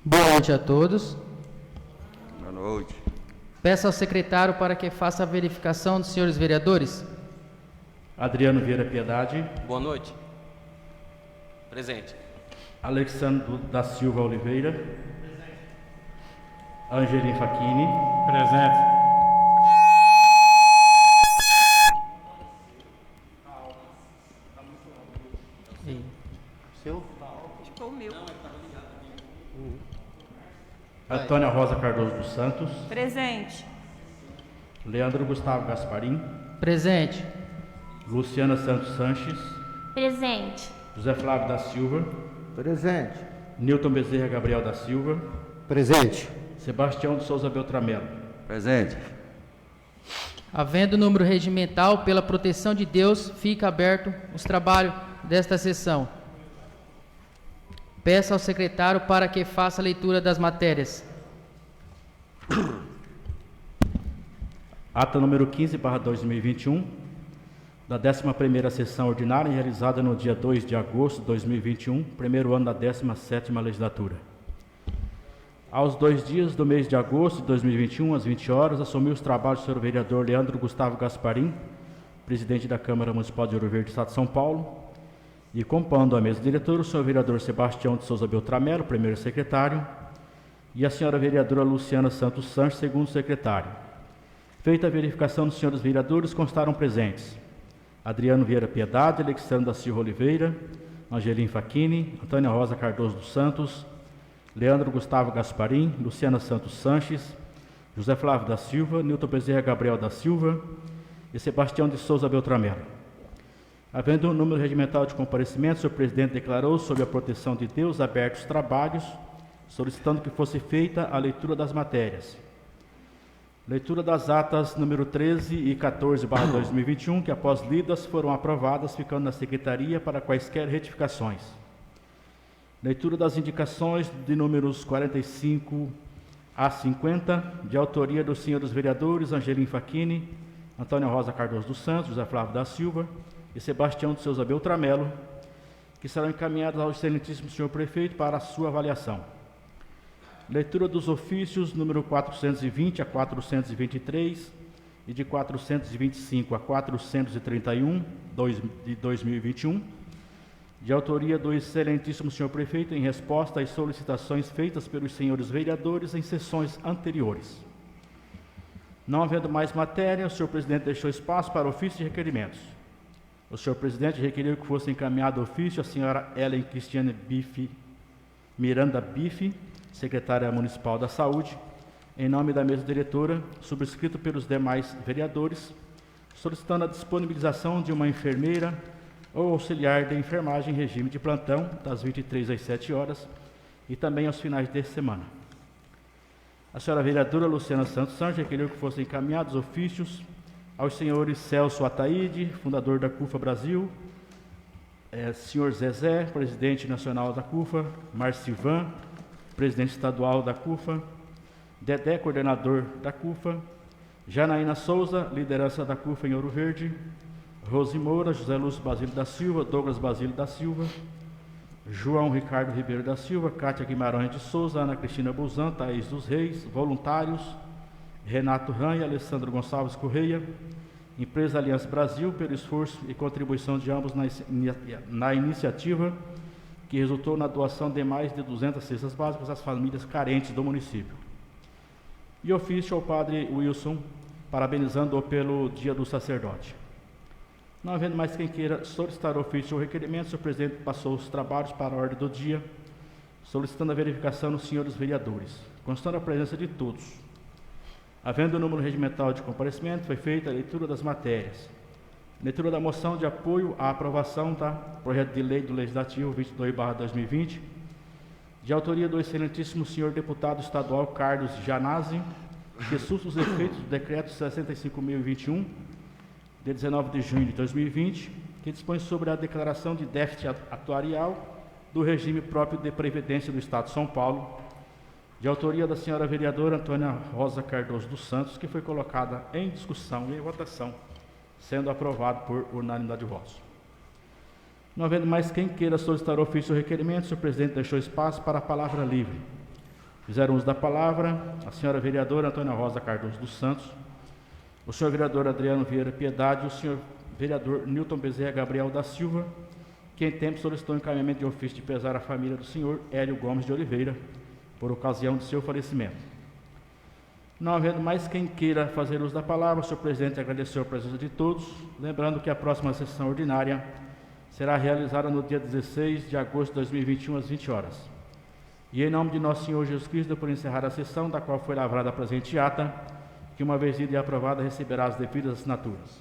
Boa noite a todos. Boa noite. Peço ao secretário para que faça a verificação dos senhores vereadores. Adriano Vieira Piedade. Boa noite. Presente. Alexandre da Silva Oliveira. Presente. Angelim Facchini. Presente. Seu? Acho que foi o meu. Antônia Rosa Cardoso dos Santos. Presente. Leandro Gustavo Gasparim. Presente. Luciana Santos Sanches. Presente. José Flávio da Silva. Presente. Nilton Bezerra Gabriel da Silva. Presente. Sebastião de Souza Beltramelo. Presente. Havendo número regimental, pela proteção de Deus, fica aberto os trabalhos desta sessão. Peço ao secretário para que faça a leitura das matérias. Ata número 15/2021, da 11ª sessão ordinária, realizada no dia 2 de agosto de 2021, primeiro ano da 17ª legislatura. Aos 2 dias do mês de agosto de 2021, às 20 horas, assumiu os trabalhos do senhor vereador Leandro Gustavo Gasparim, presidente da Câmara Municipal de Ouro Verde, Estado de São Paulo, e compondo a mesa diretora o senhor vereador Sebastião de Souza Beltramelo, primeiro secretário, e a senhora vereadora Luciana Santos Sanches, segundo secretário. Feita a verificação dos senhores vereadores, constaram presentes Adriano Vieira Piedade, Alexandre da Silva Oliveira, Angelim Facchini, Antônia Rosa Cardoso dos Santos, Leandro Gustavo Gasparim, Luciana Santos Sanches, José Flávio da Silva, Nilton Bezerra Gabriel da Silva e Sebastião de Souza Beltramelo. Havendo um número regimental de comparecimentos, o senhor presidente declarou, sob a proteção de Deus, abertos os trabalhos, solicitando que fosse feita a leitura das matérias. Leitura das atas número 13 e 14/2021, que após lidas foram aprovadas, ficando na secretaria para quaisquer retificações. Leitura das indicações de números 45 a 50, de autoria dos senhores vereadores Angelim Facchini, Antônia Rosa Cardoso dos Santos, José Flávio da Silva e Sebastião de Souza Beltramelo, que serão encaminhadas ao excelentíssimo senhor prefeito para a sua avaliação. Leitura dos ofícios número 420 a 423 e de 425 a 431 de 2021, de autoria do excelentíssimo senhor prefeito, em resposta às solicitações feitas pelos senhores vereadores em sessões anteriores. Não havendo mais matéria, o senhor presidente deixou espaço para ofício de requerimentos. O senhor presidente requeriu que fosse encaminhado ofício a senhora Ellen Cristiane Miranda Bife, secretária municipal da Saúde, em nome da mesa diretora, subscrito pelos demais vereadores, solicitando a disponibilização de uma enfermeira ou auxiliar de enfermagem em regime de plantão, das 23 às 7 horas, e também aos finais de semana. A senhora vereadora Luciana Santos Sanches requeriu que fossem encaminhados ofícios aos senhores Celso Ataíde, fundador da CUFA Brasil, senhor Zezé, presidente nacional da CUFA, Marcivan, presidente estadual da CUFA, Dedé, coordenador da CUFA, Janaína Souza, liderança da CUFA em Ouro Verde, Rose Moura, José Lúcio Basílio da Silva, Douglas Basílio da Silva, João Ricardo Ribeiro da Silva, Cátia Guimarães de Souza, Ana Cristina Buzan, Thaís dos Reis, voluntários, Renato Ran e Alessandro Gonçalves Correia, Empresa Aliança Brasil, pelo esforço e contribuição de ambos na iniciativa, que resultou na doação de mais de 200 cestas básicas às famílias carentes do município. E ofício ao padre Wilson, parabenizando-o pelo Dia do Sacerdote. Não havendo mais quem queira solicitar ofício ou requerimento, o senhor presidente passou os trabalhos para a ordem do dia, solicitando a verificação dos senhores vereadores, constando a presença de todos. Havendo o número regimental de comparecimento, foi feita a leitura das matérias. Leitura da moção de apoio à aprovação do projeto de lei do Legislativo 22/2020, de autoria do excelentíssimo senhor deputado estadual Carlos Janazzi, que suscita os efeitos do decreto 65.021, de 19 de junho de 2020, que dispõe sobre a declaração de déficit atuarial do regime próprio de previdência do Estado de São Paulo, de autoria da senhora vereadora Antônia Rosa Cardoso dos Santos, que foi colocada em discussão e em votação, sendo aprovado por unanimidade de votos. Não havendo mais quem queira solicitar ofício ou requerimento, o senhor presidente deixou espaço para a palavra livre. Fizeram uso da palavra a senhora vereadora Antônia Rosa Cardoso dos Santos, o senhor vereador Adriano Vieira Piedade e o senhor vereador Newton Bezerra Gabriel da Silva, que em tempo solicitou encaminhamento de ofício de pesar à família do senhor Hélio Gomes de Oliveira, por ocasião de seu falecimento. Não havendo mais quem queira fazer uso da palavra, o senhor presidente agradeceu a presença de todos, lembrando que a próxima sessão ordinária será realizada no dia 16 de agosto de 2021, às 20 horas. E em nome de nosso Senhor Jesus Cristo, por encerrar a sessão, da qual foi lavrada a presente ata, que uma vez lida e aprovada, receberá as devidas assinaturas.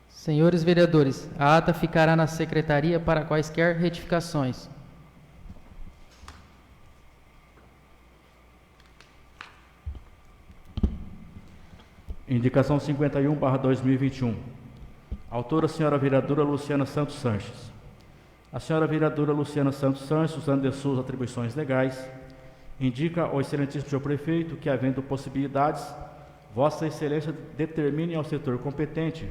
Senhores vereadores, a ata ficará na secretaria para quaisquer retificações. Indicação 51/2021. Autora, a senhora vereadora Luciana Santos Sanches. A senhora vereadora Luciana Santos Sanches, usando de suas atribuições legais, indica ao excelentíssimo senhor prefeito que, havendo possibilidades, Vossa Excelência determine ao setor competente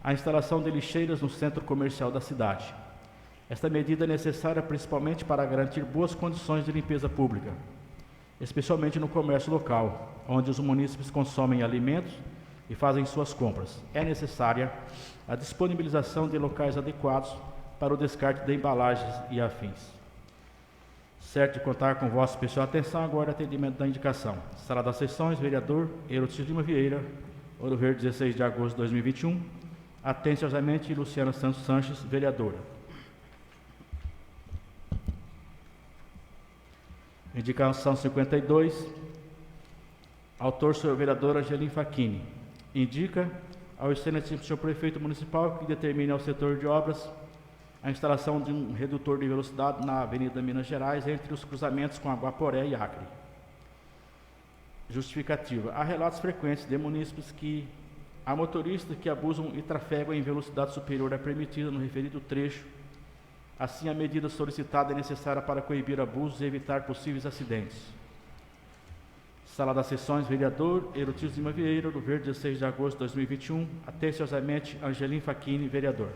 a instalação de lixeiras no centro comercial da cidade. Esta medida é necessária principalmente para garantir boas condições de limpeza pública, especialmente no comércio local, onde os munícipes consomem alimentos e fazem suas compras. É necessária a disponibilização de locais adequados para o descarte de embalagens e afins. Certo de contar com vossa especial atenção, agora atendimento da indicação. Sala das Sessões, vereador Herodes Lima Vieira, Ouro Verde, 16 de agosto de 2021. Atenciosamente, Luciana Santos Sanches, vereadora. Indicação 52. Autor, senhor vereador Angelim Facchini. Indica ao excelentíssimo senhor prefeito municipal que determine ao setor de obras a instalação de um redutor de velocidade na Avenida Minas Gerais, entre os cruzamentos com Aguaporé e Acre. Justificativa. Há relatos frequentes de munícipes que há motoristas que abusam e trafegam em velocidade superior à permitida no referido trecho. Assim, a medida solicitada é necessária para coibir abusos e evitar possíveis acidentes. Sala das Sessões, vereador Herodes Lima Vieira, do Verde, 16 de agosto de 2021. Atenciosamente, Angelim Facchini, vereador.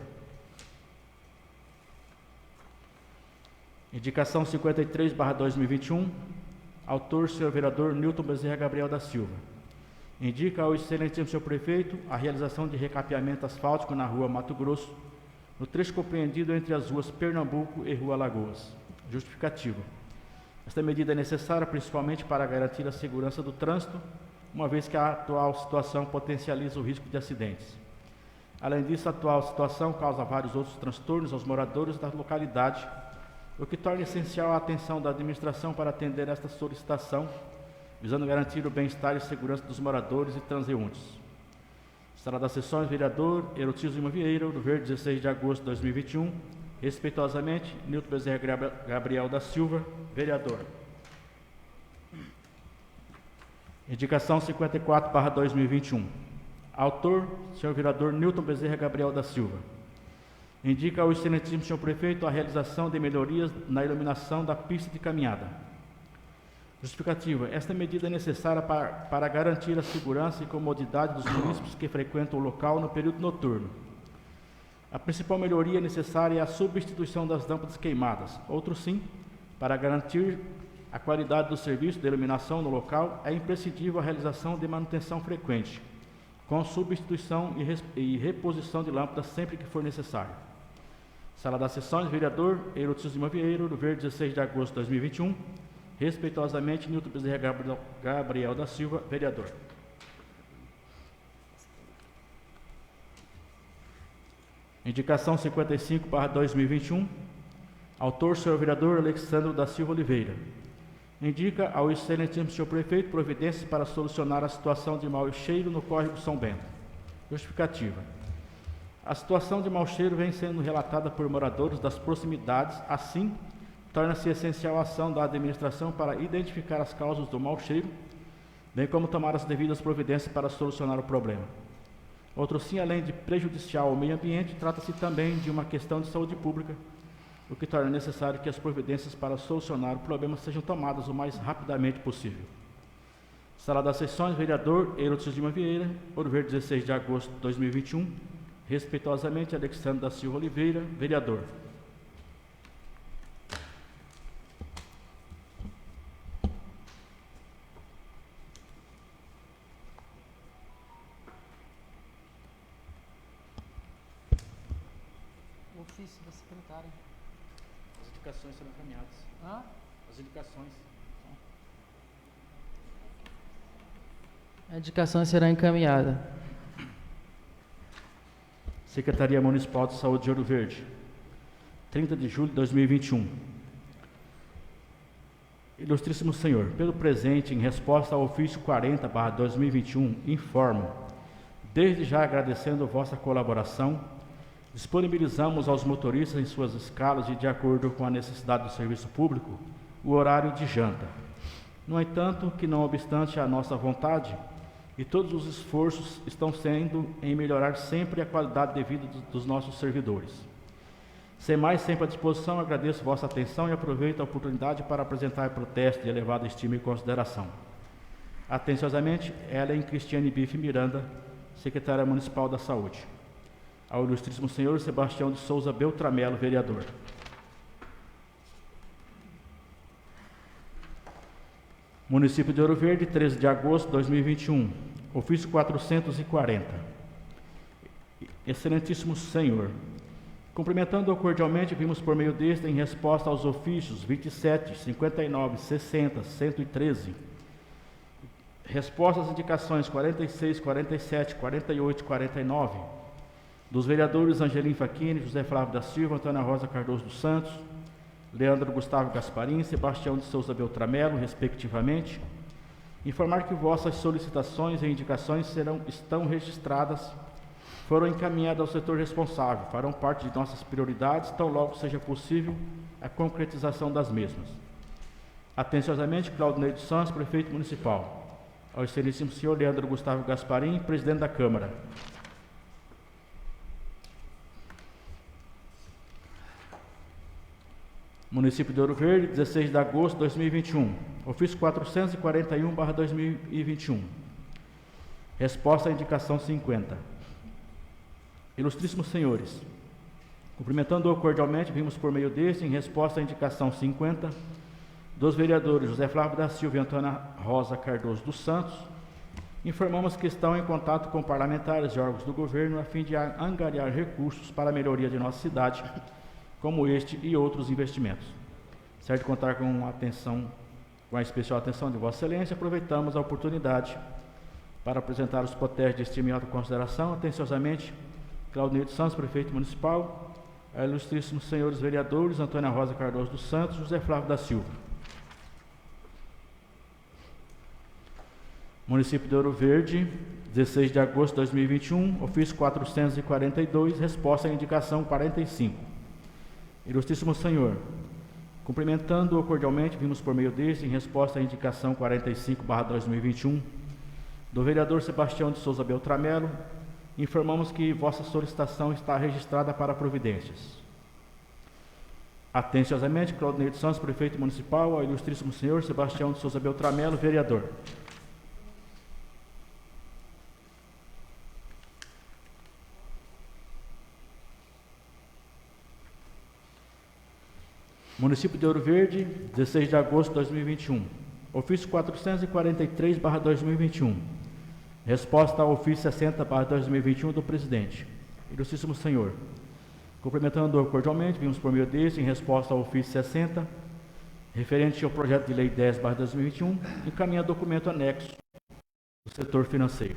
Indicação 53/2021. Autor, senhor vereador Newton Bezerra Gabriel da Silva. Indica ao excelentíssimo senhor prefeito a realização de recapeamento asfáltico na rua Mato Grosso, no trecho compreendido entre as ruas Pernambuco e Rua Lagoas. Justificativo. Esta medida é necessária principalmente para garantir a segurança do trânsito, uma vez que a atual situação potencializa o risco de acidentes. Além disso, a atual situação causa vários outros transtornos aos moradores da localidade, o que torna essencial a atenção da administração para atender esta solicitação, visando garantir o bem-estar e segurança dos moradores e transeuntes. Sala das Sessões, vereador Herodes Lima Vieira, do Verde, 16 de agosto de 2021. Respeitosamente, Newton Bezerra Gabriel da Silva, vereador. Indicação 54/2021. Autor, senhor vereador Newton Bezerra Gabriel da Silva. Indica ao excelentíssimo senhor prefeito a realização de melhorias na iluminação da pista de caminhada. Justificativa. Esta medida é necessária para garantir a segurança e comodidade dos munícipes que frequentam o local no período noturno. A principal melhoria necessária é a substituição das lâmpadas queimadas. Outro sim, para garantir a qualidade do serviço de iluminação no local, é imprescindível a realização de manutenção frequente, com substituição e reposição de lâmpadas sempre que for necessário. Sala das Sessões, vereador Herodes Lima Vieira, do Verde, 16 de agosto de 2021. Respeitosamente, Newton Bezerra Gabriel da Silva, vereador. Indicação 55/2021. Autor, senhor vereador Alexandre da Silva Oliveira. Indica ao excelentíssimo senhor prefeito providências para solucionar a situação de mau cheiro no córrego São Bento. Justificativa. A situação de mau cheiro vem sendo relatada por moradores das proximidades, assim, torna-se essencial a ação da administração para identificar as causas do mau cheiro, bem como tomar as devidas providências para solucionar o problema. Outro sim, além de prejudicial ao meio ambiente, trata-se também de uma questão de saúde pública, o que torna necessário que as providências para solucionar o problema sejam tomadas o mais rapidamente possível. Sala das Sessões, vereador Herodes Lima Vieira, Ouro Verde, 16 de agosto de 2021. Respeitosamente, Alexandre da Silva Oliveira, vereador. O ofício da secretária. As indicações serão encaminhadas. As indicações. A indicação será encaminhada. Secretaria Municipal de Saúde de Ouro Verde, 30 de julho de 2021. Ilustríssimo Senhor, pelo presente, em resposta ao ofício 40/2021, informo, desde já agradecendo vossa colaboração, disponibilizamos aos motoristas em suas escalas e de acordo com a necessidade do serviço público, o horário de janta. No entanto, que não obstante a nossa vontade, e todos os esforços estão sendo em melhorar sempre a qualidade de vida dos nossos servidores. Sem mais, sempre à disposição, agradeço vossa atenção e aproveito a oportunidade para apresentar protesto de elevada estima e consideração. Atenciosamente, Ellen Cristiane Bife Miranda, Secretária Municipal da Saúde. Ao Ilustríssimo Senhor Sebastião de Souza Beltramelo, vereador. Município de Ouro Verde, 13 de agosto de 2021. Ofício 440. Excelentíssimo Senhor, cumprimentando-o cordialmente, vimos por meio deste, em resposta aos ofícios 27, 59, 60, 113, resposta às indicações 46, 47, 48 e 49, dos vereadores Angelim Facchini, José Flávio da Silva, Antônia Rosa Cardoso dos Santos, Leandro Gustavo Gasparim, Sebastião de Souza Beltramelo, respectivamente, informar que vossas solicitações e indicações estão registradas, foram encaminhadas ao setor responsável, farão parte de nossas prioridades, tão logo seja possível a concretização das mesmas. Atenciosamente, Claudinei dos Santos, Prefeito Municipal. Ao Excelentíssimo Senhor Leandro Gustavo Gasparim, Presidente da Câmara. Município de Ouro Verde, 16 de agosto de 2021. Ofício 441/2021. Resposta à indicação 50. Ilustríssimos senhores, cumprimentando-o cordialmente, vimos por meio deste, em resposta à indicação 50, dos vereadores José Flávio da Silva e Antônia Rosa Cardoso dos Santos, informamos que estão em contato com parlamentares e órgãos do governo a fim de angariar recursos para a melhoria de nossa cidade, como este e outros investimentos. Certo de contar com a especial atenção de Vossa Excelência, aproveitamos a oportunidade para apresentar os protestos de estima e alta consideração. Atenciosamente, Claudinei dos Santos, Prefeito Municipal, a ilustríssimos senhores vereadores Antônia Rosa Cardoso dos Santos, José Flávio da Silva. Município de Ouro Verde, 16 de agosto de 2021, ofício 442, resposta à indicação 45. Ilustríssimo Senhor, cumprimentando-o cordialmente, vimos por meio deste, em resposta à indicação 45/2021, do vereador Sebastião de Souza Beltramelo, informamos que vossa solicitação está registrada para providências. Atenciosamente, Claudinei dos Santos, Prefeito Municipal, ao Ilustríssimo Senhor Sebastião de Souza Beltramelo, vereador. Município de Ouro Verde, 16 de agosto de 2021. Ofício 443/2021. Resposta ao ofício 60/2021 do Presidente. Ilustríssimo Senhor, cumprimentando-o cordialmente, vimos por meio deste, em resposta ao ofício 60, referente ao projeto de lei 10/2021, encaminha documento anexo do setor financeiro.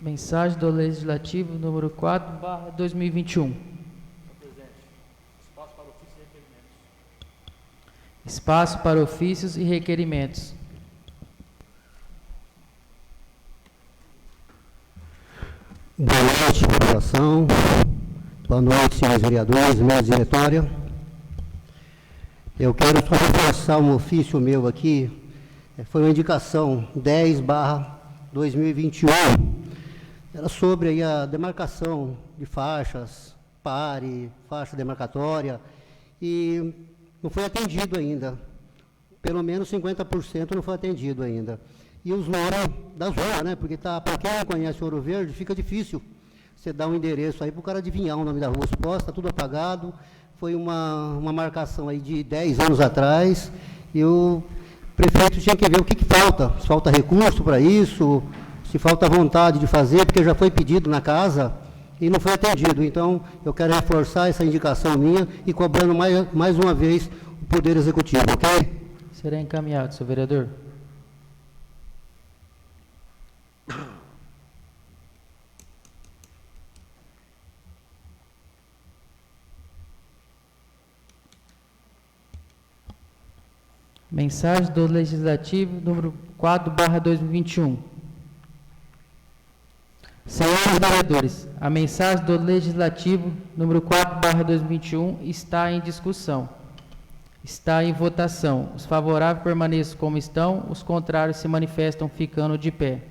Mensagem do Legislativo número 4/2021. Espaço para ofícios e requerimentos. Boa noite, população. Boa noite, senhores vereadores, mesa diretória. Eu quero só reforçar um ofício meu aqui, foi uma indicação 10/2021, era sobre aí a demarcação de faixas, pare, faixa demarcatória, e não foi atendido ainda, pelo menos 50% não foi atendido ainda. E os moradores da zona, né, porque para quem não conhece Ouro Verde, fica difícil você dar um endereço aí para o cara adivinhar o nome da rua exposta, está tudo apagado. Foi uma marcação aí de 10 anos atrás, e o prefeito tinha que ver o que falta, se falta recurso para isso, se falta vontade de fazer, porque já foi pedido na casa e não foi atendido. Então, eu quero reforçar essa indicação minha e cobrando mais uma vez o Poder Executivo, ok? Será encaminhado, senhor vereador. Mensagem do Legislativo, número 4/2021. Senhores vereadores, a mensagem do Legislativo, número 4/2021, está em discussão. Está em votação. Os favoráveis permaneçam como estão, os contrários se manifestam ficando de pé.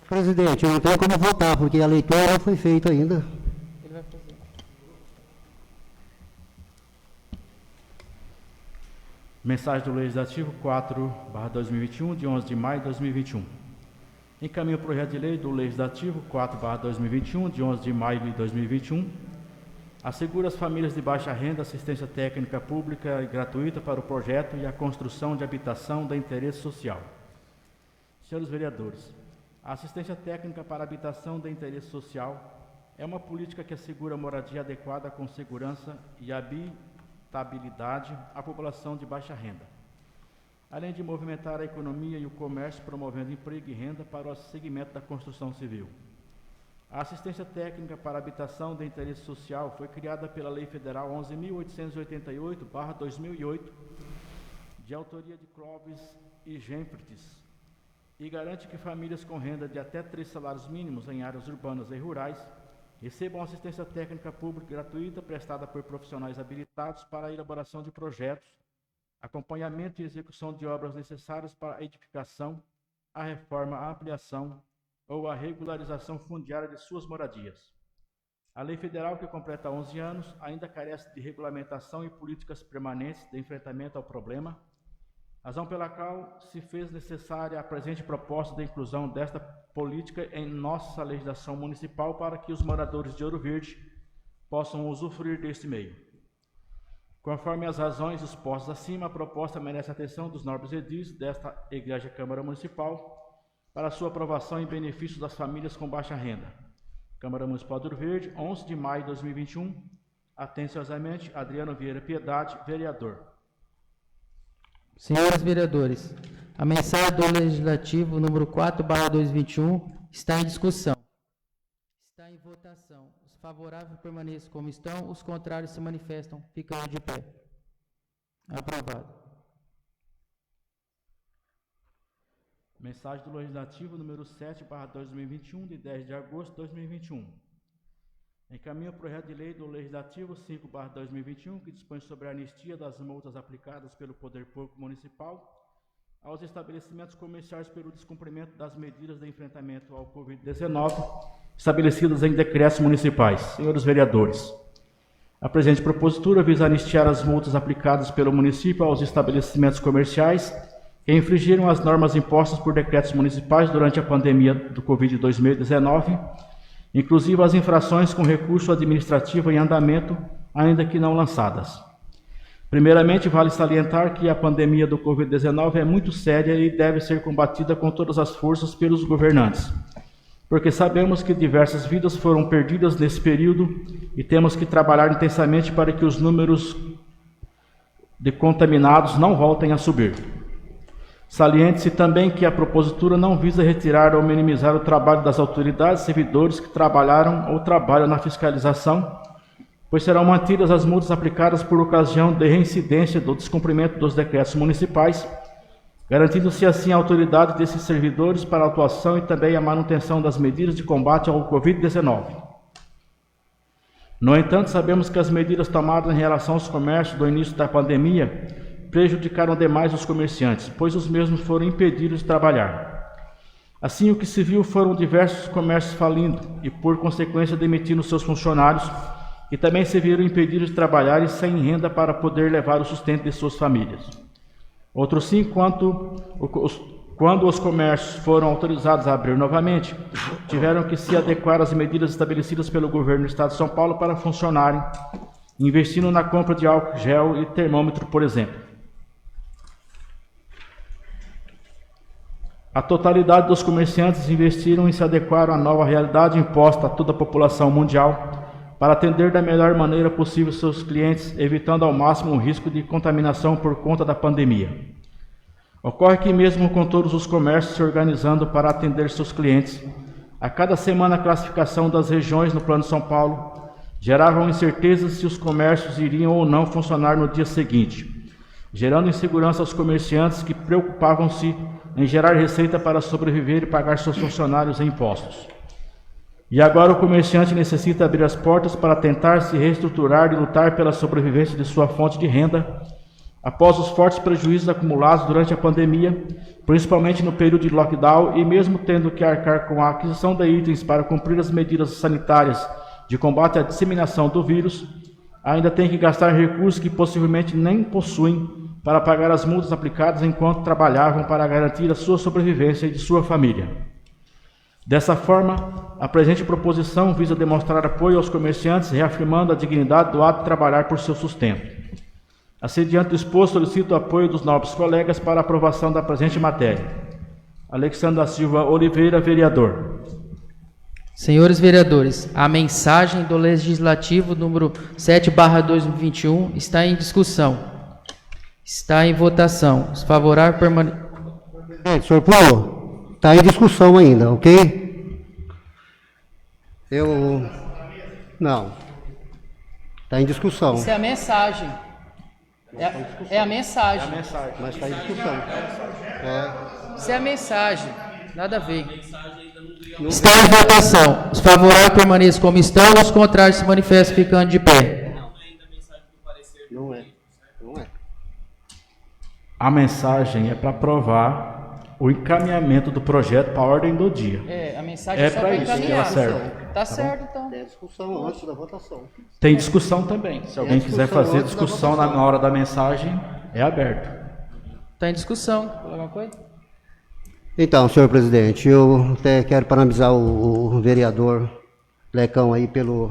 Presidente, eu não tenho como votar, porque a leitura não foi feita ainda. Ele vai fazer. Mensagem do Legislativo 4/2021, de 11 de maio de 2021. Encaminho o projeto de lei do Legislativo 4/2021, de 11 de maio de 2021. Assegura às famílias de baixa renda assistência técnica pública e gratuita para o projeto e a construção de habitação de interesse social. Senhores vereadores, a assistência técnica para habitação de interesse social é uma política que assegura moradia adequada com segurança e habitabilidade à população de baixa renda, além de movimentar a economia e o comércio, promovendo emprego e renda para o segmento da construção civil. A assistência técnica para habitação de interesse social foi criada pela Lei Federal 11.888/2008, de autoria de Clóvis e Gemprites, e garante que famílias com renda de até 3 salários mínimos em áreas urbanas e rurais recebam assistência técnica pública gratuita prestada por profissionais habilitados para a elaboração de projetos, acompanhamento e execução de obras necessárias para a edificação, a reforma, a ampliação ou a regularização fundiária de suas moradias. A Lei Federal, que completa 11 anos, ainda carece de regulamentação e políticas permanentes de enfrentamento ao problema, razão pela qual se fez necessária a presente proposta de inclusão desta política em nossa legislação municipal para que os moradores de Ouro Verde possam usufruir deste meio. Conforme as razões expostas acima, a proposta merece a atenção dos nobres edis desta Igreja Câmara Municipal para sua aprovação em benefício das famílias com baixa renda. Câmara Municipal de Ouro Verde, 11 de maio de 2021. Atenciosamente, Adriano Vieira Piedade, vereador. Senhores vereadores, a mensagem do Legislativo, número 4/2021, está em discussão. Está em votação. Os favoráveis permaneçam como estão, os contrários se manifestam ficando de pé. Aprovado. Mensagem do Legislativo número 7/2021, de 10 de agosto de 2021. Encaminho o projeto de lei do Legislativo 5/2021, que dispõe sobre a anistia das multas aplicadas pelo Poder Público Municipal aos estabelecimentos comerciais pelo descumprimento das medidas de enfrentamento ao Covid-19 estabelecidas em decretos municipais. Senhores vereadores, a presente propositura visa anistiar as multas aplicadas pelo município aos estabelecimentos comerciais que infringiram as normas impostas por decretos municipais durante a pandemia do Covid-19, inclusive as infrações com recurso administrativo em andamento, ainda que não lançadas. Primeiramente, vale salientar que a pandemia do Covid-19 é muito séria e deve ser combatida com todas as forças pelos governantes, porque sabemos que diversas vidas foram perdidas nesse período e temos que trabalhar intensamente para que os números de contaminados não voltem a subir. Saliente-se também que a propositura não visa retirar ou minimizar o trabalho das autoridades e servidores que trabalharam ou trabalham na fiscalização, pois serão mantidas as multas aplicadas por ocasião de reincidência do descumprimento dos decretos municipais, garantindo-se assim a autoridade desses servidores para a atuação e também a manutenção das medidas de combate ao Covid-19. No entanto, sabemos que as medidas tomadas em relação aos comércios do início da pandemia prejudicaram demais os comerciantes, pois os mesmos foram impedidos de trabalhar. Assim, o que se viu foram diversos comércios falindo e, por consequência, demitindo seus funcionários, e também se viram impedidos de trabalhar e sem renda para poder levar o sustento de suas famílias. Outros sim, quando os comércios foram autorizados a abrir novamente, tiveram que se adequar às medidas estabelecidas pelo governo do Estado de São Paulo para funcionarem, investindo na compra de álcool gel e termômetro, por exemplo. A totalidade dos comerciantes investiram em se adequar à nova realidade imposta a toda a população mundial para atender da melhor maneira possível seus clientes, evitando ao máximo o risco de contaminação por conta da pandemia. Ocorre que mesmo com todos os comércios se organizando para atender seus clientes, a cada semana a classificação das regiões no Plano de São Paulo geravam incertezas se os comércios iriam ou não funcionar no dia seguinte, gerando insegurança aos comerciantes que preocupavam-se em gerar receita para sobreviver e pagar seus funcionários e impostos. E agora o comerciante necessita abrir as portas para tentar se reestruturar e lutar pela sobrevivência de sua fonte de renda, após os fortes prejuízos acumulados durante a pandemia, principalmente no período de lockdown, e mesmo tendo que arcar com a aquisição de itens para cumprir as medidas sanitárias de combate à disseminação do vírus, ainda tem que gastar recursos que possivelmente nem possuem para pagar as multas aplicadas enquanto trabalhavam para garantir a sua sobrevivência e de sua família. Dessa forma, a presente proposição visa demonstrar apoio aos comerciantes, reafirmando a dignidade do ato de trabalhar por seu sustento. Assim, diante do exposto, solicito o apoio dos nobres colegas para a aprovação da presente matéria. Alexandre da Silva Oliveira, vereador. Senhores vereadores, a mensagem do Legislativo número 7/2021 está em discussão. Está em votação. Os favoráveis permanecem. Senhor Paulo, está em discussão ainda, ok? Não. Está em discussão. Isso é a mensagem. É a mensagem. Mas está em discussão. Isso é a mensagem. Nada a ver. Está em votação. Os favoráveis permaneçam como estão, os contrários se manifestam ficando de pé. Não é. A mensagem é para aprovar o encaminhamento do projeto para a ordem do dia. A mensagem É só para para isso que encaminhar. ela serve. Tá certo, então. É discussão antes da votação. Tem discussão também. Se alguém quiser fazer antes da discussão votação. na hora da mensagem, é aberto. Está em discussão. Alguma coisa? Então, senhor presidente, eu até quero parabenizar o vereador Lecão aí pelo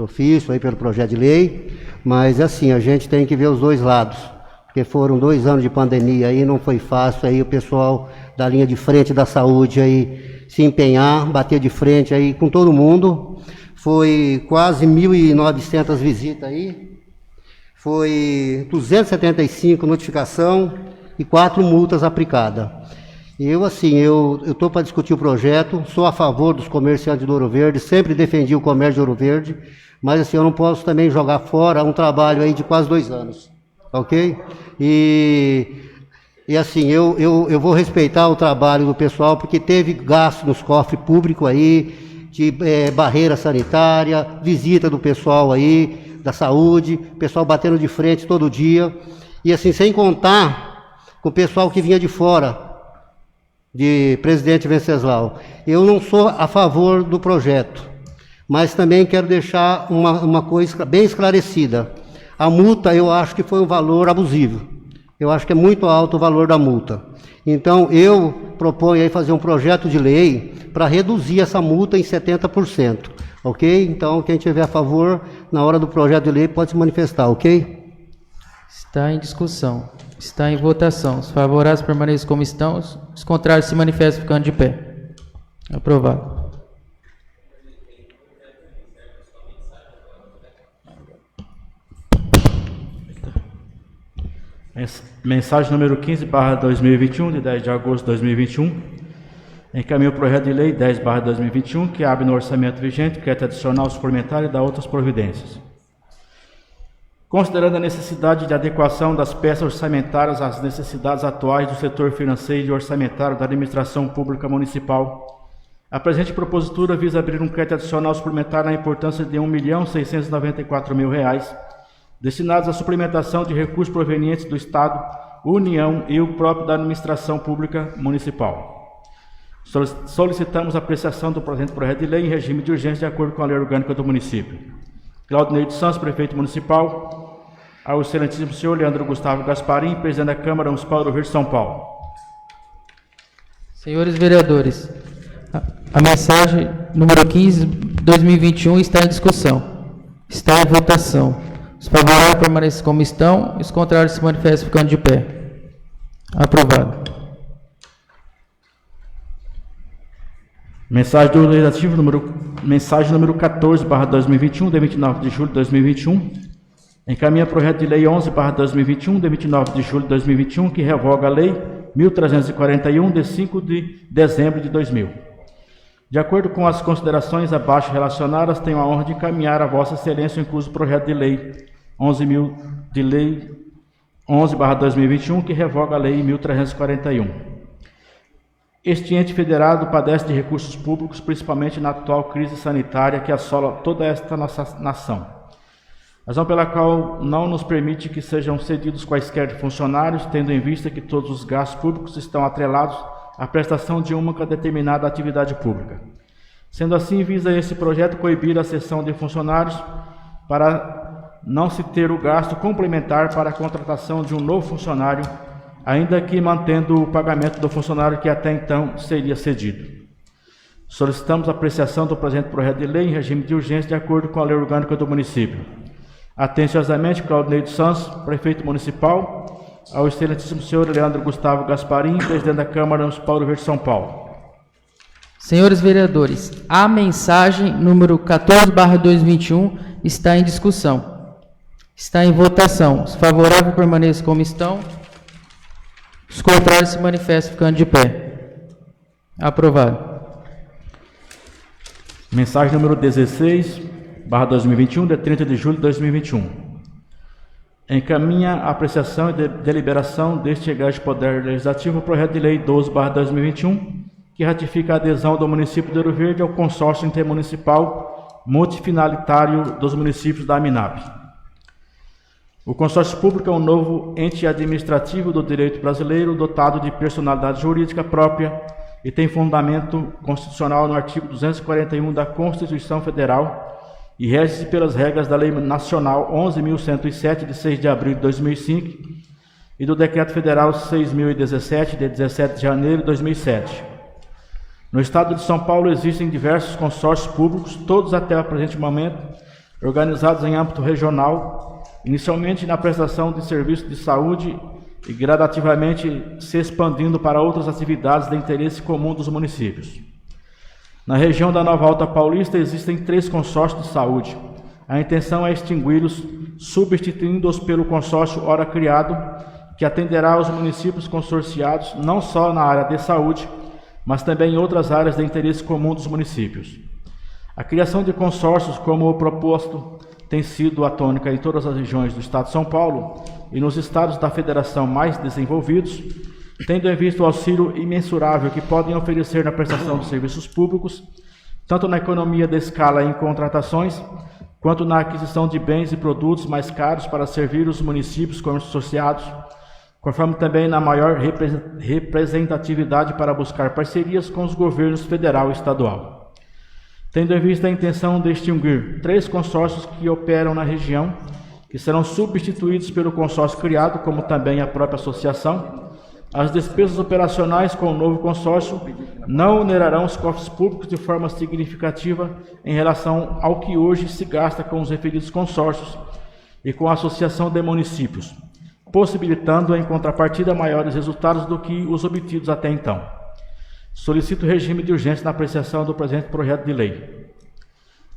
ofício, aí pelo projeto de lei, mas assim, a gente tem que ver os dois lados, porque foram 2 anos de pandemia aí, não foi fácil aí o pessoal da linha de frente da saúde aí se empenhar, bater de frente aí com todo mundo. Foi quase 1.900 visitas aí, foi 275 notificação e 4 multas aplicadas. Eu estou para discutir o projeto, sou a favor dos comerciantes de Ouro Verde, sempre defendi o comércio de Ouro Verde, mas assim, eu não posso também jogar fora um trabalho aí de quase 2 anos, ok? E assim, eu vou respeitar o trabalho do pessoal, porque teve gasto nos cofres públicos aí, de barreira sanitária, visita do pessoal aí, da saúde, pessoal batendo de frente todo dia, e assim, sem contar com o pessoal que vinha de fora, de Presidente Venceslau. Eu não sou a favor do projeto, mas também quero deixar uma coisa bem esclarecida. A multa, eu acho que foi um valor abusivo. Eu acho que é muito alto o valor da multa. Então, eu proponho aí fazer um projeto de lei para reduzir essa multa em 70%, ok? Então, quem tiver a favor, na hora do projeto de lei, pode se manifestar, ok? Está em discussão. Está em votação. Os favoráveis permaneçam como estão, os contrários se manifestam ficando de pé. Aprovado. Mensagem número 15/2021, de 10 de agosto de 2021. Encaminho o projeto de lei 10/2021, que abre no orçamento vigente, crédito adicional suplementar e dá outras providências. considerando a necessidade de adequação das peças orçamentárias às necessidades atuais do setor financeiro e orçamentário da administração pública municipal, a presente propositura visa abrir um crédito adicional suplementar na importância de R$ 1.694.000, destinados à suplementação de recursos provenientes do Estado, União e o próprio da administração pública municipal. Solicitamos a apreciação do presente projeto de lei em regime de urgência de acordo com a lei orgânica do município. Claudinei dos Santos, prefeito municipal, ao excelentíssimo senhor Leandro Gustavo Gasparim, presidente da Câmara Municipal do Rio de São Paulo. Senhores vereadores, a mensagem número 15, 2021, está em discussão. Está em votação. Os favoráveis permanecem como estão, os contrários se manifestam ficando de pé. Aprovado. Mensagem do Legislativo, mensagem número 14/2021, de 29 de julho de 2021. Encaminha projeto de lei 11/2021, de 29 de julho de 2021, que revoga a lei 1341, de 5 de dezembro de 2000. De acordo com as considerações abaixo relacionadas, tenho a honra de encaminhar a Vossa Excelência o incluso projeto de lei 11/2021, que revoga a lei 1341. Este ente federado padece de recursos públicos, principalmente na atual crise sanitária que assola toda esta nossa nação. Razão pela qual não nos permite que sejam cedidos quaisquer funcionários, tendo em vista que todos os gastos públicos estão atrelados à prestação de uma determinada atividade pública. Sendo assim, visa esse projeto coibir a cessão de funcionários para não se ter o gasto complementar para a contratação de um novo funcionário, ainda que mantendo o pagamento do funcionário que até então seria cedido. Solicitamos a apreciação do presente projeto de lei em regime de urgência de acordo com a lei orgânica do município. Atenciosamente, Claudinei dos Santos, prefeito municipal, ao excelentíssimo senhor Leandro Gustavo Gasparim, presidente da Câmara Municipal do Rio de São Paulo. Senhores vereadores, a mensagem número 14/2021 está em discussão. Está em votação. Os favoráveis permaneçam como estão. Os contrários se manifestam ficando de pé. Aprovado. Mensagem número 16/2021, de 30 de julho de 2021. Encaminha a apreciação e deliberação deste egresso Poder Legislativo o projeto de lei 12/2021, que ratifica a adesão do município de Ouro Verde ao consórcio intermunicipal multifinalitário dos municípios da AMINAP. O consórcio público é um novo ente administrativo do direito brasileiro dotado de personalidade jurídica própria e tem fundamento constitucional no artigo 241 da Constituição Federal e rege-se pelas regras da Lei Nacional 11.107, de 6 de abril de 2005, e do Decreto Federal 6.017, de 17 de janeiro de 2007. No Estado de São Paulo existem diversos consórcios públicos, todos até o presente momento, organizados em âmbito regional, inicialmente na prestação de serviços de saúde e gradativamente se expandindo para outras atividades de interesse comum dos municípios. Na região da Nova Alta Paulista existem 3 consórcios de saúde. A intenção é extingui-los, substituindo-os pelo consórcio ora criado, que atenderá aos municípios consorciados não só na área de saúde, mas também em outras áreas de interesse comum dos municípios. A criação de consórcios, como o proposto, tem sido a tônica em todas as regiões do Estado de São Paulo e nos estados da Federação mais desenvolvidos, tendo em vista o auxílio imensurável que podem oferecer na prestação de serviços públicos, tanto na economia de escala em contratações, quanto na aquisição de bens e produtos mais caros para servir os municípios consorciados, conforme também na maior representatividade para buscar parcerias com os governos federal e estadual. Tendo em vista a intenção de extinguir 3 consórcios que operam na região, que serão substituídos pelo consórcio criado, como também a própria associação, as despesas operacionais com o novo consórcio não onerarão os cofres públicos de forma significativa em relação ao que hoje se gasta com os referidos consórcios e com a associação de municípios, possibilitando em contrapartida maiores resultados do que os obtidos até então. Solicito o regime de urgência na apreciação do presente projeto de lei.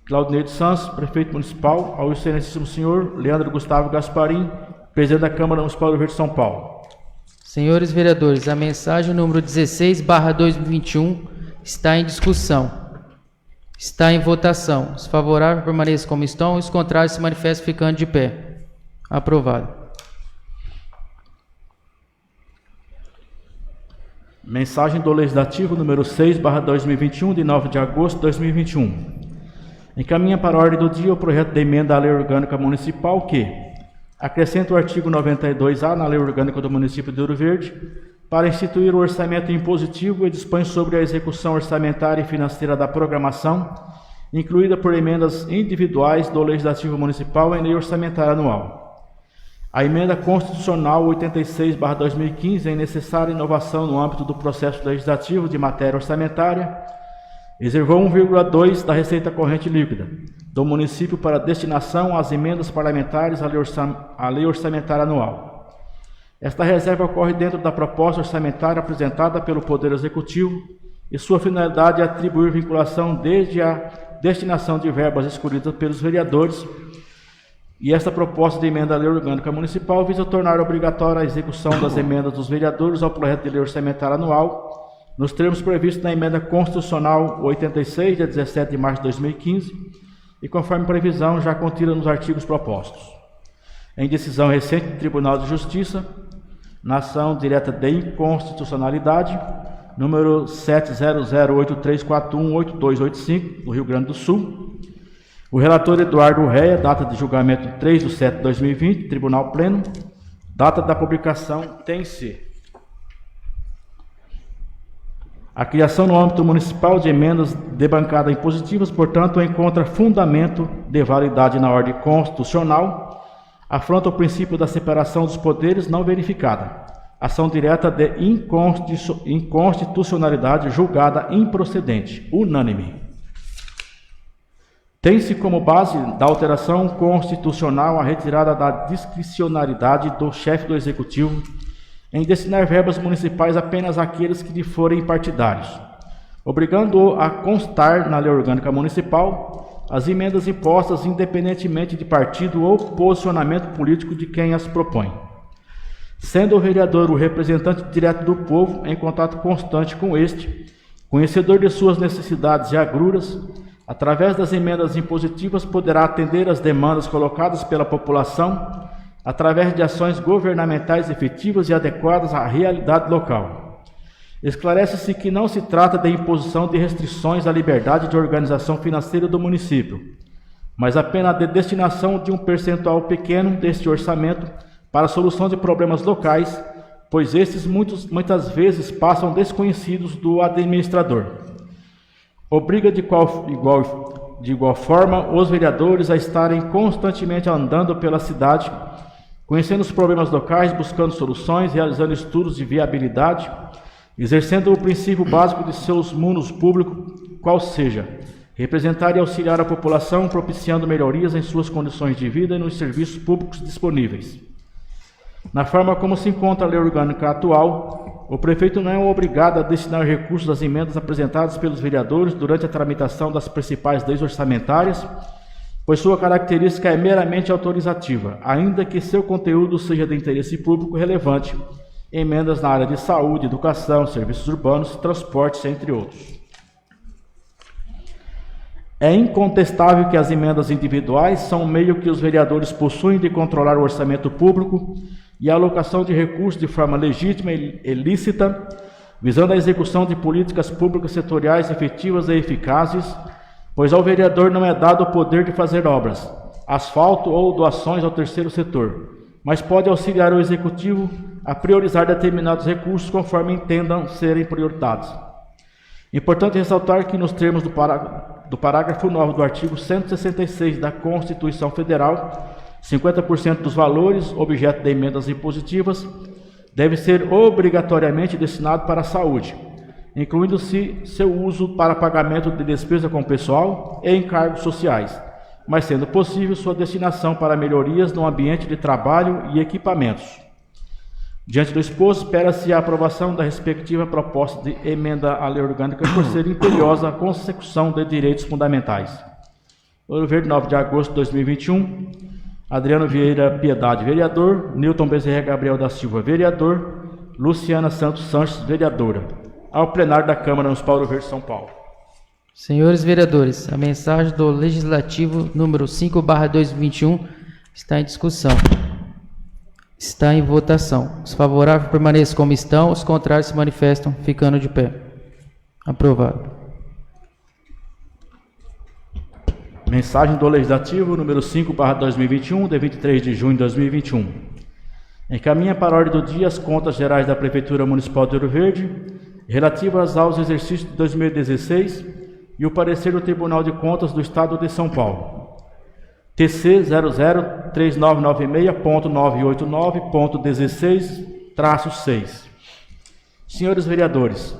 Claudinei dos Santos, prefeito municipal, ao excelentíssimo senhor Leandro Gustavo Gasparim, presidente da Câmara Municipal do Rio de São Paulo. Senhores vereadores, a mensagem número 16/2021 está em discussão. Está em votação. Os favoráveis permaneçam como estão, os contrários se manifestam ficando de pé. Aprovado. Mensagem do Legislativo número 6/2021, de 9 de agosto de 2021. Encaminha para a ordem do dia o projeto de emenda à Lei Orgânica Municipal que acrescenta o artigo 92A na Lei Orgânica do Município de Ouro Verde para instituir o orçamento impositivo e dispõe sobre a execução orçamentária e financeira da programação, incluída por emendas individuais do Legislativo Municipal em lei orçamentária anual. A emenda constitucional 86/2015 é necessária inovação no âmbito do processo legislativo de matéria orçamentária, reservou 1,2% da receita corrente líquida do município para destinação às emendas parlamentares à lei orçamentária anual. Esta reserva ocorre dentro da proposta orçamentária apresentada pelo Poder Executivo e sua finalidade é atribuir vinculação desde a destinação de verbas escolhidas pelos vereadores, e esta proposta de emenda à Lei Orgânica Municipal visa tornar obrigatória a execução das emendas dos vereadores ao projeto de lei orçamentária anual, nos termos previstos na emenda constitucional 86, de 17 de março de 2015, e conforme previsão já contida nos artigos propostos. Em decisão recente do Tribunal de Justiça, na ação direta de inconstitucionalidade, número 70083418285, do Rio Grande do Sul, o relator Eduardo Reia, data de julgamento 3/7/2020, Tribunal Pleno, data da publicação tem-se a criação no âmbito municipal de emendas de bancada impositivas, portanto, encontra fundamento de validade na ordem constitucional, afronta o princípio da separação dos poderes não verificada, ação direta de inconstitucionalidade julgada improcedente, unânime. Tem-se como base da alteração constitucional a retirada da discricionariedade do chefe do Executivo em destinar verbas municipais apenas àqueles que lhe forem partidários, obrigando-o a constar na Lei Orgânica Municipal as emendas impostas independentemente de partido ou posicionamento político de quem as propõe. Sendo o vereador o representante direto do povo, em contato constante com este, conhecedor de suas necessidades e agruras, através das emendas impositivas poderá atender às demandas colocadas pela população através de ações governamentais efetivas e adequadas à realidade local. Esclarece-se que não se trata de imposição de restrições à liberdade de organização financeira do município, mas apenas de destinação de um percentual pequeno deste orçamento para a solução de problemas locais, pois estes muitas vezes passam desconhecidos do administrador. Obriga de igual forma os vereadores a estarem constantemente andando pela cidade, conhecendo os problemas locais, buscando soluções, realizando estudos de viabilidade, exercendo o princípio básico de seus mundos públicos, qual seja, representar e auxiliar a população, propiciando melhorias em suas condições de vida e nos serviços públicos disponíveis. Na forma como se encontra a lei orgânica atual, o prefeito não é obrigado a destinar recursos às emendas apresentadas pelos vereadores durante a tramitação das principais leis orçamentárias, pois sua característica é meramente autorizativa, ainda que seu conteúdo seja de interesse público relevante, emendas na área de saúde, educação, serviços urbanos, transportes, entre outros. É incontestável que as emendas individuais são um meio que os vereadores possuem de controlar o orçamento público e a alocação de recursos de forma legítima e lícita, visando a execução de políticas públicas setoriais efetivas e eficazes, pois ao vereador não é dado o poder de fazer obras, asfalto ou doações ao terceiro setor, mas pode auxiliar o Executivo a priorizar determinados recursos conforme entendam serem priorizados. Importante ressaltar que, nos termos do parágrafo 9 do artigo 166 da Constituição Federal, 50% dos valores objeto de emendas impositivas deve ser obrigatoriamente destinado para a saúde, incluindo-se seu uso para pagamento de despesa com pessoal e encargos sociais, mas sendo possível sua destinação para melhorias no ambiente de trabalho e equipamentos. Diante do exposto, espera-se a aprovação da respectiva proposta de emenda à lei orgânica por ser imperiosa a consecução de direitos fundamentais. Ouro Verde, 9 de agosto de 2021. Adriano Vieira Piedade, vereador. Newton Bezerra Gabriel da Silva, vereador. Luciana Santos Sanches, vereadora. Ao plenário da Câmara Municipal do Ouro Verde, São Paulo. Senhores vereadores, a mensagem do Legislativo número 5/2021 está em discussão. Está em votação. Os favoráveis permaneçam como estão, os contrários se manifestam, ficando de pé. Aprovado. Mensagem do Legislativo, número 5/2021, de 23 de junho de 2021. Encaminha para a ordem do dia as contas gerais da Prefeitura Municipal de Ouro Verde, relativas aos exercícios de 2016 e o parecer do Tribunal de Contas do Estado de São Paulo. TC 003996.989.16-6. Senhores vereadores,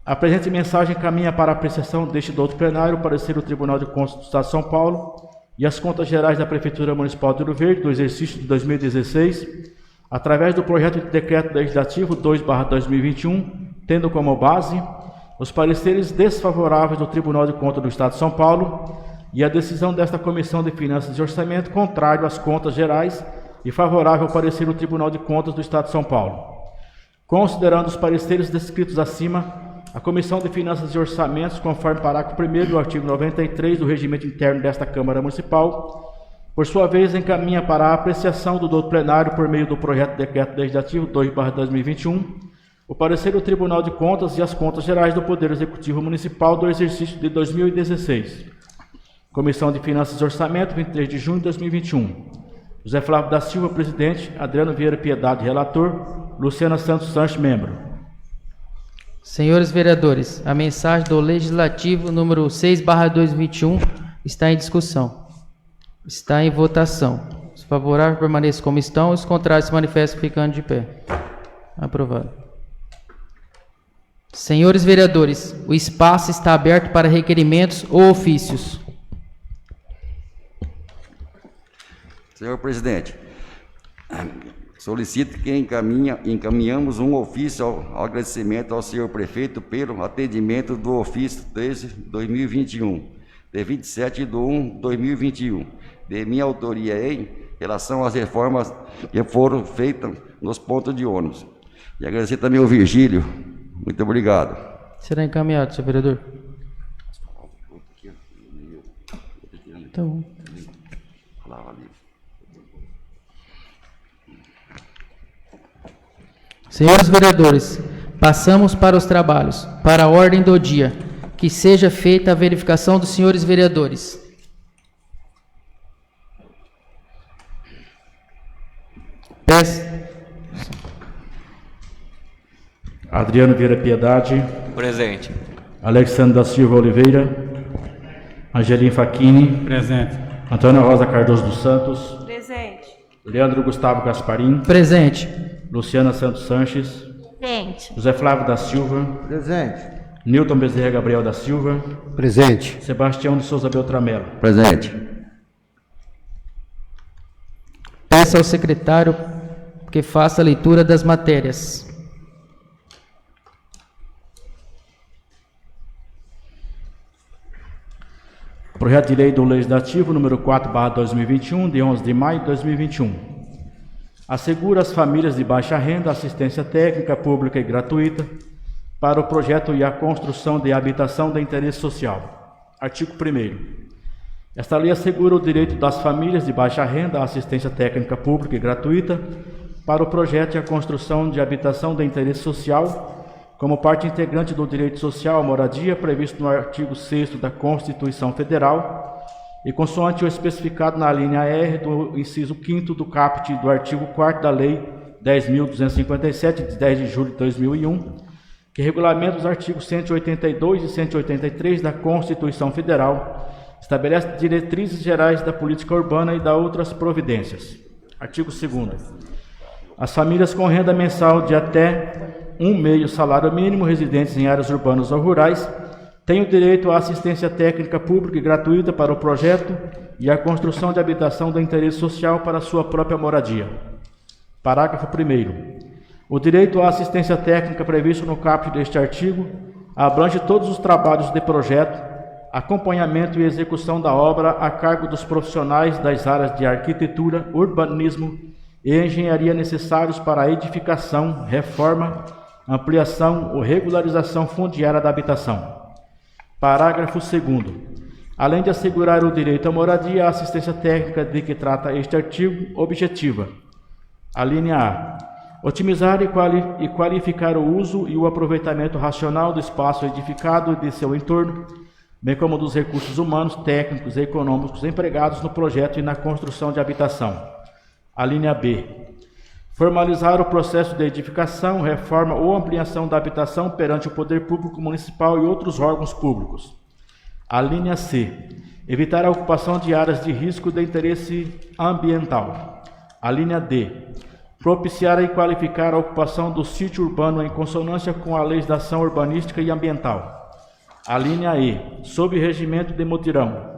a presente mensagem caminha para a apreciação deste douto plenário o parecer do Tribunal de Contas do Estado de São Paulo e as contas gerais da Prefeitura Municipal de Ouro Verde do exercício de 2016, através do projeto de decreto legislativo 2/2021, tendo como base os pareceres desfavoráveis do Tribunal de Contas do Estado de São Paulo e a decisão desta Comissão de Finanças e Orçamento contrário às contas gerais e favorável ao parecer do Tribunal de Contas do Estado de São Paulo. Considerando os pareceres descritos acima, a Comissão de Finanças e Orçamentos, conforme parágrafo 1º do artigo 93 do Regimento Interno desta Câmara Municipal, por sua vez, encaminha para a apreciação do douto plenário por meio do projeto de decreto legislativo 2/2021, o parecer do Tribunal de Contas e as contas gerais do Poder Executivo Municipal do exercício de 2016. Comissão de Finanças e Orçamento, 23 de junho de 2021. José Flávio da Silva, presidente. Adriano Vieira Piedade, relator. Luciana Santos Sanches, membro. Senhores vereadores, a mensagem do Legislativo número 6/2021 está em discussão. Está em votação. Os favoráveis permaneçam como estão, os contrários se manifestam ficando de pé. Aprovado. Senhores vereadores, o espaço está aberto para requerimentos ou ofícios. Senhor presidente, solicito que encaminhamos um ofício ao agradecimento ao senhor prefeito pelo atendimento do ofício 13/2021, de 27/1/2021, de minha autoria em relação às reformas que foram feitas nos pontos de ônibus. E agradecer também ao Virgílio. Muito obrigado. Será encaminhado, senhor vereador. Então, senhores vereadores, passamos para os trabalhos. Para a ordem do dia, que seja feita a verificação dos senhores vereadores. Adriano Vieira Piedade. Presente. Alexandre da Silva Oliveira. Angelim Facchini. Presente. Antônia Rosa Cardoso dos Santos. Presente. Leandro Gustavo Gasparim. Presente. Luciana Santos Sanches. Presente. José Flávio da Silva. Presente. Nilton Bezerra Gabriel da Silva. Presente. Sebastião de Souza Beltramelo. Presente. Peço ao secretário que faça a leitura das matérias. Projeto de Lei do Legislativo número 4/2021, de 11 de maio de 2021. Assegura às famílias de baixa renda assistência técnica pública e gratuita para o projeto e a construção de habitação de interesse social. Artigo 1º. Esta lei assegura o direito das famílias de baixa renda à assistência técnica pública e gratuita para o projeto e a construção de habitação de interesse social como parte integrante do direito social à moradia previsto no artigo 6º da Constituição Federal e consoante o especificado na linha R do inciso 5º do caput do artigo 4º da Lei 10.257, de 10 de julho de 2001, que regulamenta os artigos 182 e 183 da Constituição Federal, estabelece diretrizes gerais da política urbana e dá outras providências. Artigo 2º. As famílias com renda mensal de até 1/2 salário mínimo residentes em áreas urbanas ou rurais têm o direito à assistência técnica pública e gratuita para o projeto e a construção de habitação de interesse social para sua própria moradia. Parágrafo 1º. O direito à assistência técnica previsto no caput deste artigo abrange todos os trabalhos de projeto, acompanhamento e execução da obra a cargo dos profissionais das áreas de arquitetura, urbanismo e engenharia necessários para a edificação, reforma, ampliação ou regularização fundiária da habitação. Parágrafo 2º. Além de assegurar o direito à moradia, a assistência técnica de que trata este artigo objetiva A linha A. Otimizar e qualificar o uso e o aproveitamento racional do espaço edificado e de seu entorno, bem como dos recursos humanos, técnicos e econômicos empregados no projeto e na construção de habitação. A linha B. Formalizar o processo de edificação, reforma ou ampliação da habitação perante o poder público municipal e outros órgãos públicos. A linha C. Evitar a ocupação de áreas de risco de interesse ambiental. A linha D. Propiciar e qualificar a ocupação do sítio urbano em consonância com a legislação urbanística e ambiental. A linha E. Sob regimento de mutirão.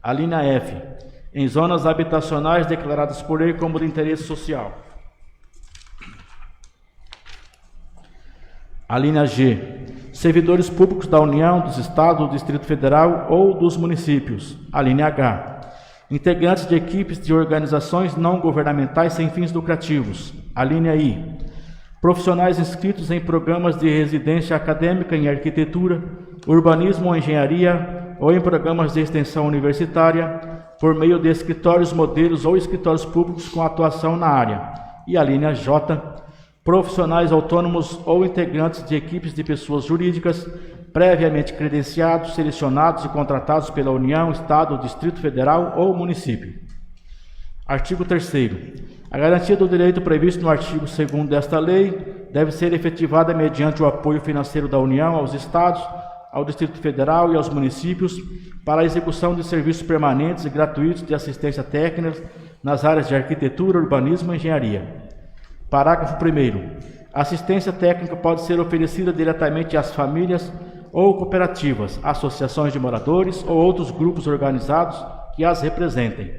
A linha F. Em zonas habitacionais declaradas por lei como de interesse social. A linha G. Servidores públicos da União, dos Estados, do Distrito Federal ou dos municípios. A linha H. Integrantes de equipes de organizações não governamentais sem fins lucrativos. A linha I. Profissionais inscritos em programas de residência acadêmica em arquitetura, urbanismo ou engenharia ou em programas de extensão universitária por meio de escritórios modelos ou escritórios públicos com atuação na área. E a linha J. Profissionais autônomos ou integrantes de equipes de pessoas jurídicas previamente credenciados, selecionados e contratados pela União, Estado, Distrito Federal ou município. Artigo 3º. A garantia do direito previsto no artigo 2º desta lei deve ser efetivada mediante o apoio financeiro da União aos Estados, ao Distrito Federal e aos municípios para a execução de serviços permanentes e gratuitos de assistência técnica nas áreas de arquitetura, urbanismo e engenharia. Parágrafo 1º. A assistência técnica pode ser oferecida diretamente às famílias ou cooperativas, associações de moradores ou outros grupos organizados que as representem.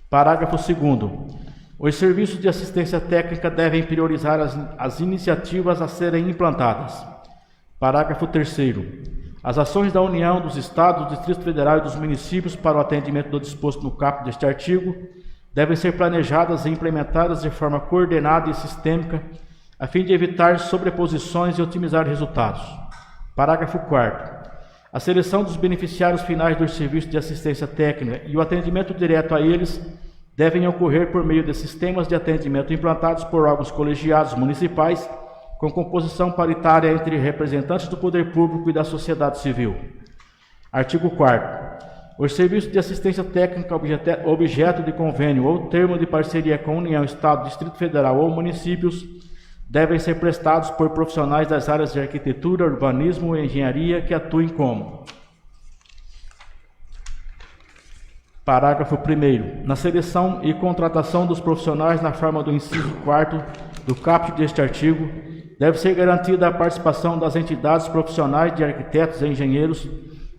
Parágrafo 2º. Os serviços de assistência técnica devem priorizar as iniciativas a serem implantadas. Parágrafo 3º. As ações da União, dos Estados, do Distrito Federal e dos municípios para o atendimento do disposto no caput deste artigo devem ser planejadas e implementadas de forma coordenada e sistêmica, a fim de evitar sobreposições e otimizar resultados. Parágrafo 4º. A seleção dos beneficiários finais dos serviços de assistência técnica e o atendimento direto a eles devem ocorrer por meio de sistemas de atendimento implantados por órgãos colegiados municipais com composição paritária entre representantes do poder público e da sociedade civil. Artigo 4º. Os serviços de assistência técnica objeto de convênio ou termo de parceria com União, Estado, Distrito Federal ou municípios devem ser prestados por profissionais das áreas de arquitetura, urbanismo e engenharia que atuem como. Parágrafo 1º. Na seleção e contratação dos profissionais na forma do inciso 4º do caput deste artigo, deve ser garantida a participação das entidades profissionais de arquitetos e engenheiros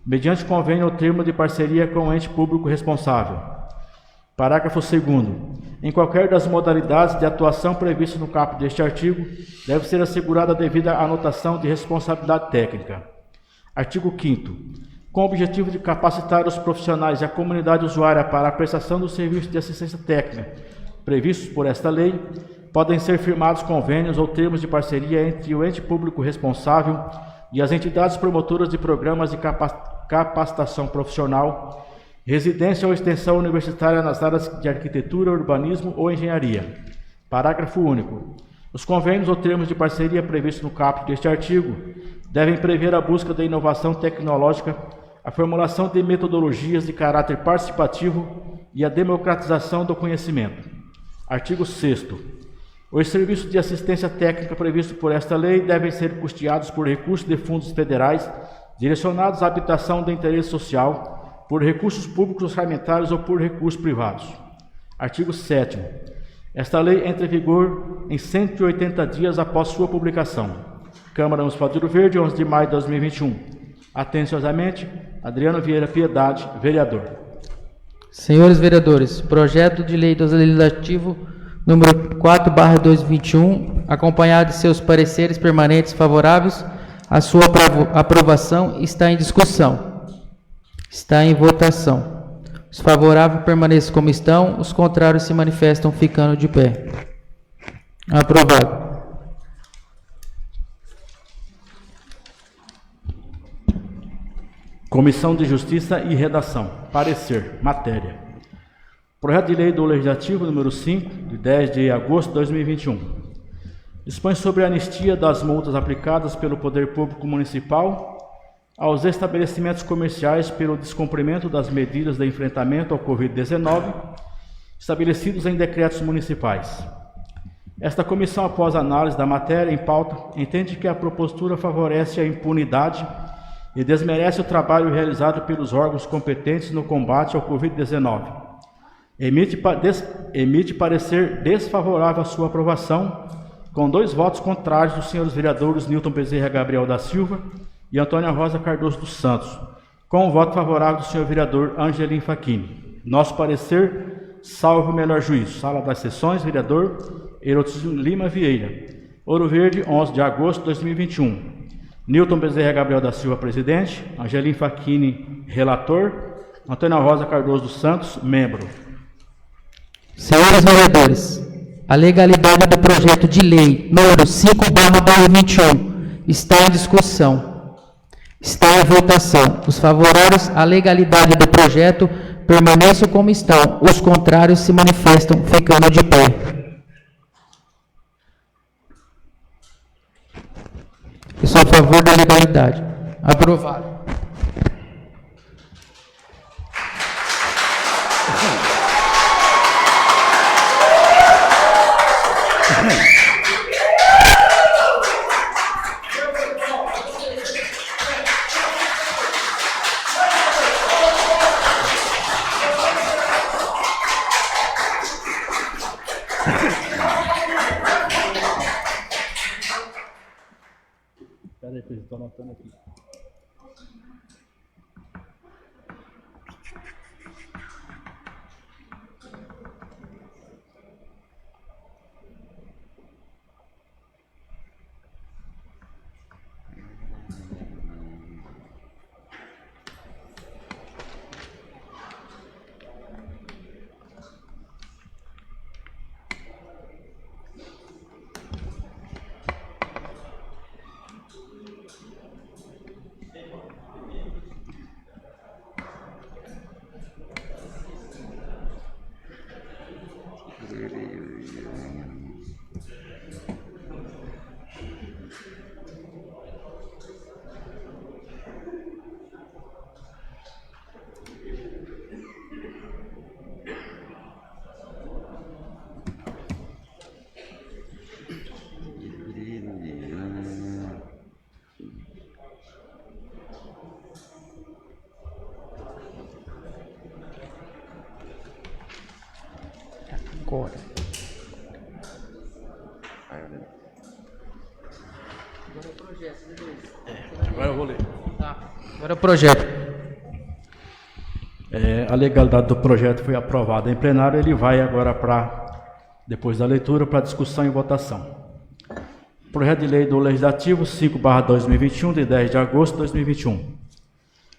mediante convênio ou termo de parceria com o ente público responsável. Parágrafo 2º. Em qualquer das modalidades de atuação previstas no caput deste artigo, deve ser assegurada a devida anotação de responsabilidade técnica. Artigo 5º. Com o objetivo de capacitar os profissionais e a comunidade usuária para a prestação dos serviços de assistência técnica previstos por esta lei, podem ser firmados convênios ou termos de parceria entre o ente público responsável e as entidades promotoras de programas de capacitação profissional, residência ou extensão universitária nas áreas de arquitetura, urbanismo ou engenharia. Parágrafo único. Os convênios ou termos de parceria previstos no caput deste artigo devem prever a busca da inovação tecnológica, a formulação de metodologias de caráter participativo e a democratização do conhecimento. Artigo 6º. Os serviços de assistência técnica previstos por esta lei devem ser custeados por recursos de fundos federais direcionados à habitação de interesse social, por recursos públicos orçamentários ou por recursos privados. Artigo 7º. Esta lei entra em vigor em 180 dias após sua publicação. Câmara Municipal de Ouro Verde, 11 de maio de 2021. Atenciosamente, Adriano Vieira Piedade, vereador. Senhores vereadores, projeto de lei do Legislativo número 4/2021, acompanhado de seus pareceres permanentes favoráveis, a sua aprovação está em discussão. Está em votação. Os favoráveis permaneçam como estão, os contrários se manifestam ficando de pé. Aprovado. Comissão de Justiça e Redação. Parecer. Matéria. Projeto de Lei do Legislativo número 5, de 10 de agosto de 2021. Dispõe sobre a anistia das multas aplicadas pelo Poder Público Municipal aos estabelecimentos comerciais pelo descumprimento das medidas de enfrentamento ao Covid-19 estabelecidos em decretos municipais. Esta comissão, após análise da matéria em pauta, entende que a propostura favorece a impunidade e desmerece o trabalho realizado pelos órgãos competentes no combate ao Covid-19. Emite parecer desfavorável à sua aprovação, com 2 votos contrários dos senhores vereadores Newton Bezerra Gabriel da Silva e Antônia Rosa Cardoso dos Santos, com o voto favorável do senhor vereador Angelim Facchini. Nosso parecer, salvo o melhor juízo. Sala das Sessões, vereador Herotísio Lima Vieira. Ouro Verde, 11 de agosto de 2021. Newton Bezerra Gabriel da Silva, presidente. Angelim Facchini, relator. Antônia Rosa Cardoso dos Santos, membro. Senhores vereadores, a legalidade do projeto de lei número 5/2021 está em discussão. Está em votação. Os favoráveis à legalidade do projeto permaneçam como estão. Os contrários se manifestam ficando de pé. Eu sou a favor da legalidade. Aprovado. Peraí, que eu estou anotando aqui. Agora. Agora eu vou ler. Agora é o projeto. A legalidade do projeto foi aprovada em plenário, ele vai agora depois da leitura, para discussão e votação. Projeto de Lei do Legislativo 5/2021, de 10 de agosto de 2021.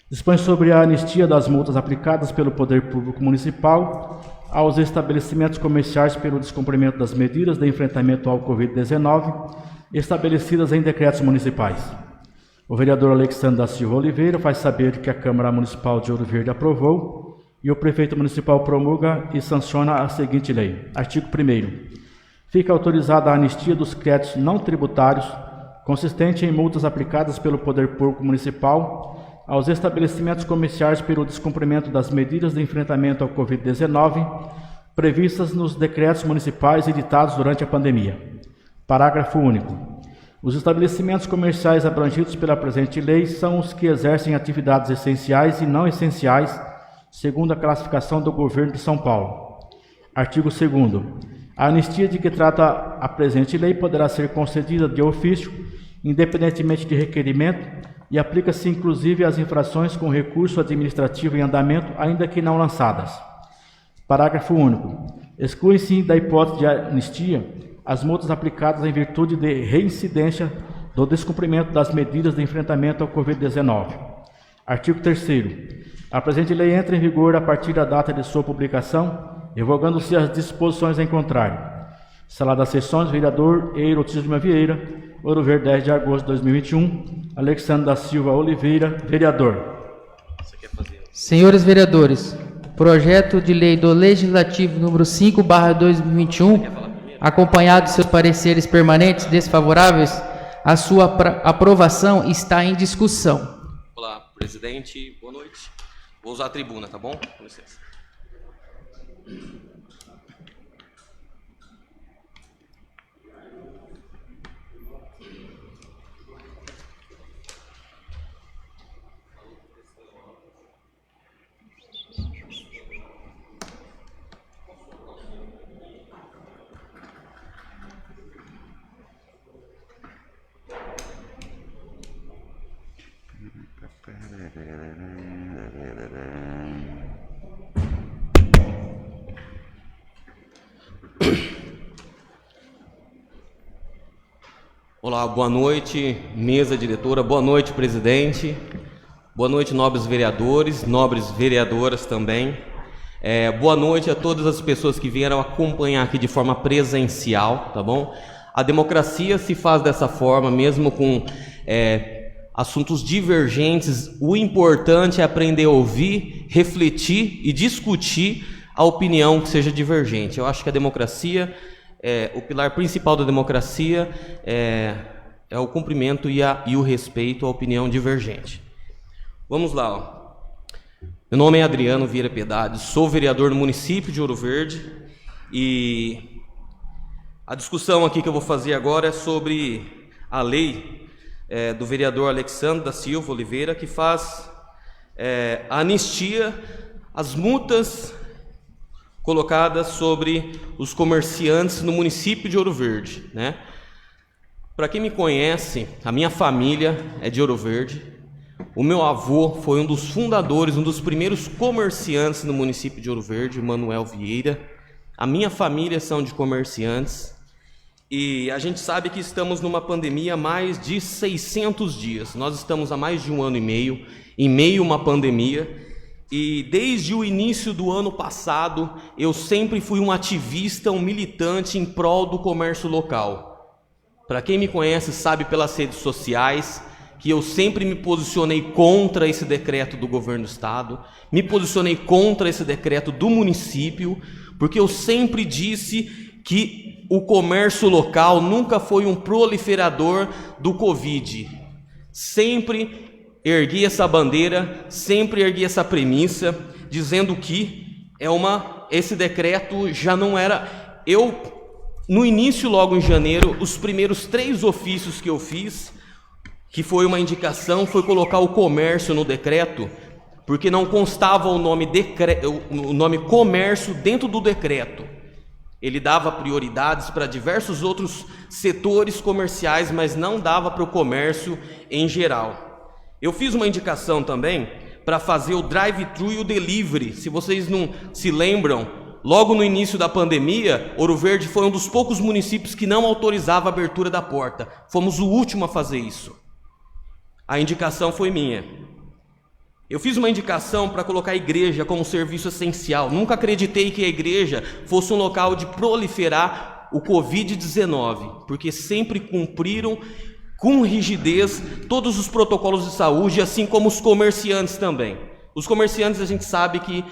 Dispõe sobre a anistia das multas aplicadas pelo Poder Público Municipal aos estabelecimentos comerciais pelo descumprimento das medidas de enfrentamento ao Covid-19 estabelecidas em decretos municipais. O vereador Alexandre da Silva Oliveira faz saber que a Câmara Municipal de Ouro Verde aprovou e o prefeito municipal promulga e sanciona a seguinte lei. Artigo 1º. Fica autorizada a anistia dos créditos não tributários consistente em multas aplicadas pelo Poder Público Municipal aos estabelecimentos comerciais pelo descumprimento das medidas de enfrentamento ao Covid-19 previstas nos decretos municipais editados durante a pandemia. Parágrafo único. Os estabelecimentos comerciais abrangidos pela presente lei são os que exercem atividades essenciais e não essenciais, segundo a classificação do Governo de São Paulo. Artigo 2º. A anistia de que trata a presente lei poderá ser concedida de ofício, independentemente de requerimento, e aplica-se inclusive às infrações com recurso administrativo em andamento, ainda que não lançadas. Parágrafo único. Exclui-se da hipótese de anistia as multas aplicadas em virtude de reincidência do descumprimento das medidas de enfrentamento ao Covid-19. Artigo 3º. A presente lei entra em vigor a partir da data de sua publicação, revogando-se as disposições em contrário. Sala das Sessões, vereador Herotísio Lima Vieira. Ouro Verde, 10 de agosto de 2021. Alexandre da Silva Oliveira, vereador. Senhores vereadores, Projeto de lei do Legislativo número 5/2021, acompanhado de seus pareceres permanentes desfavoráveis, a sua aprovação está em discussão. Olá, presidente, boa noite. Vou usar a tribuna, tá bom? Com licença. Olá, boa noite, mesa diretora, boa noite, presidente, boa noite, nobres vereadores, nobres vereadoras também. Boa noite a todas as pessoas que vieram acompanhar aqui de forma presencial, tá bom? A democracia se faz dessa forma, mesmo com assuntos divergentes. O importante é aprender a ouvir, refletir e discutir a opinião que seja divergente. Eu acho que a democracia, o pilar principal da democracia é o cumprimento e o respeito à opinião divergente. Vamos lá, ó. Meu nome é Adriano Vieira Piedade, sou vereador no município de Ouro Verde e a discussão aqui que eu vou fazer agora é sobre a lei do vereador Alexandre da Silva Oliveira, que faz a anistia, as multas colocadas sobre os comerciantes no município de Ouro Verde, né? Para quem me conhece, a minha família é de Ouro Verde. O meu avô foi um dos fundadores, um dos primeiros comerciantes no município de Ouro Verde, Manuel Vieira. A minha família são de comerciantes. E a gente sabe que estamos numa pandemia há mais de 600 dias. Nós estamos há mais de 1 ano e meio, em meio a uma pandemia. E desde o início do ano passado, eu sempre fui um ativista, um militante em prol do comércio local. Para quem me conhece sabe pelas redes sociais que eu sempre me posicionei contra esse decreto do governo do estado, me posicionei contra esse decreto do município, porque eu sempre disse que o comércio local nunca foi um proliferador do Covid. Sempre ergui essa bandeira, sempre ergui essa premissa, dizendo que esse decreto já não era... No início, logo em janeiro, os primeiros 3 ofícios que eu fiz, que foi uma indicação, foi colocar o comércio no decreto, porque não constava o nome comércio dentro do decreto. Ele dava prioridades para diversos outros setores comerciais, mas não dava para o comércio em geral. Eu fiz uma indicação também para fazer o drive-thru e o delivery. Se vocês não se lembram, logo no início da pandemia, Ouro Verde foi um dos poucos municípios que não autorizava a abertura da porta. Fomos o último a fazer isso. A indicação foi minha. Eu fiz uma indicação para colocar a igreja como serviço essencial. Nunca acreditei que a igreja fosse um local de proliferar o Covid-19, porque sempre cumpriram com rigidez todos os protocolos de saúde, assim como os comerciantes também. Os comerciantes, a gente sabe que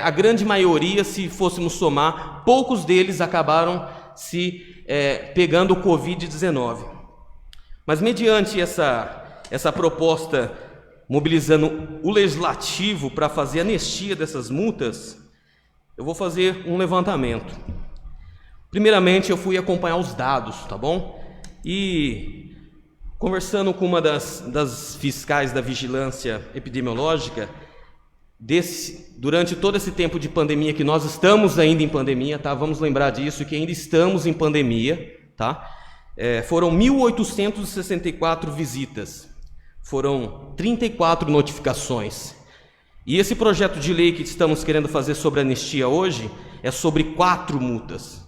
a grande maioria, se fôssemos somar, poucos deles acabaram pegando o Covid-19. Mas mediante essa proposta, mobilizando o legislativo para fazer anistia dessas multas, eu vou fazer um levantamento. Primeiramente, eu fui acompanhar os dados, tá bom? E conversando com uma das fiscais da vigilância epidemiológica, durante todo esse tempo de pandemia, que nós estamos ainda em pandemia, tá? Vamos lembrar disso, que ainda estamos em pandemia, tá? Foram 1.864 visitas, foram 34 notificações. E esse projeto de lei que estamos querendo fazer sobre anistia hoje é sobre 4 multas.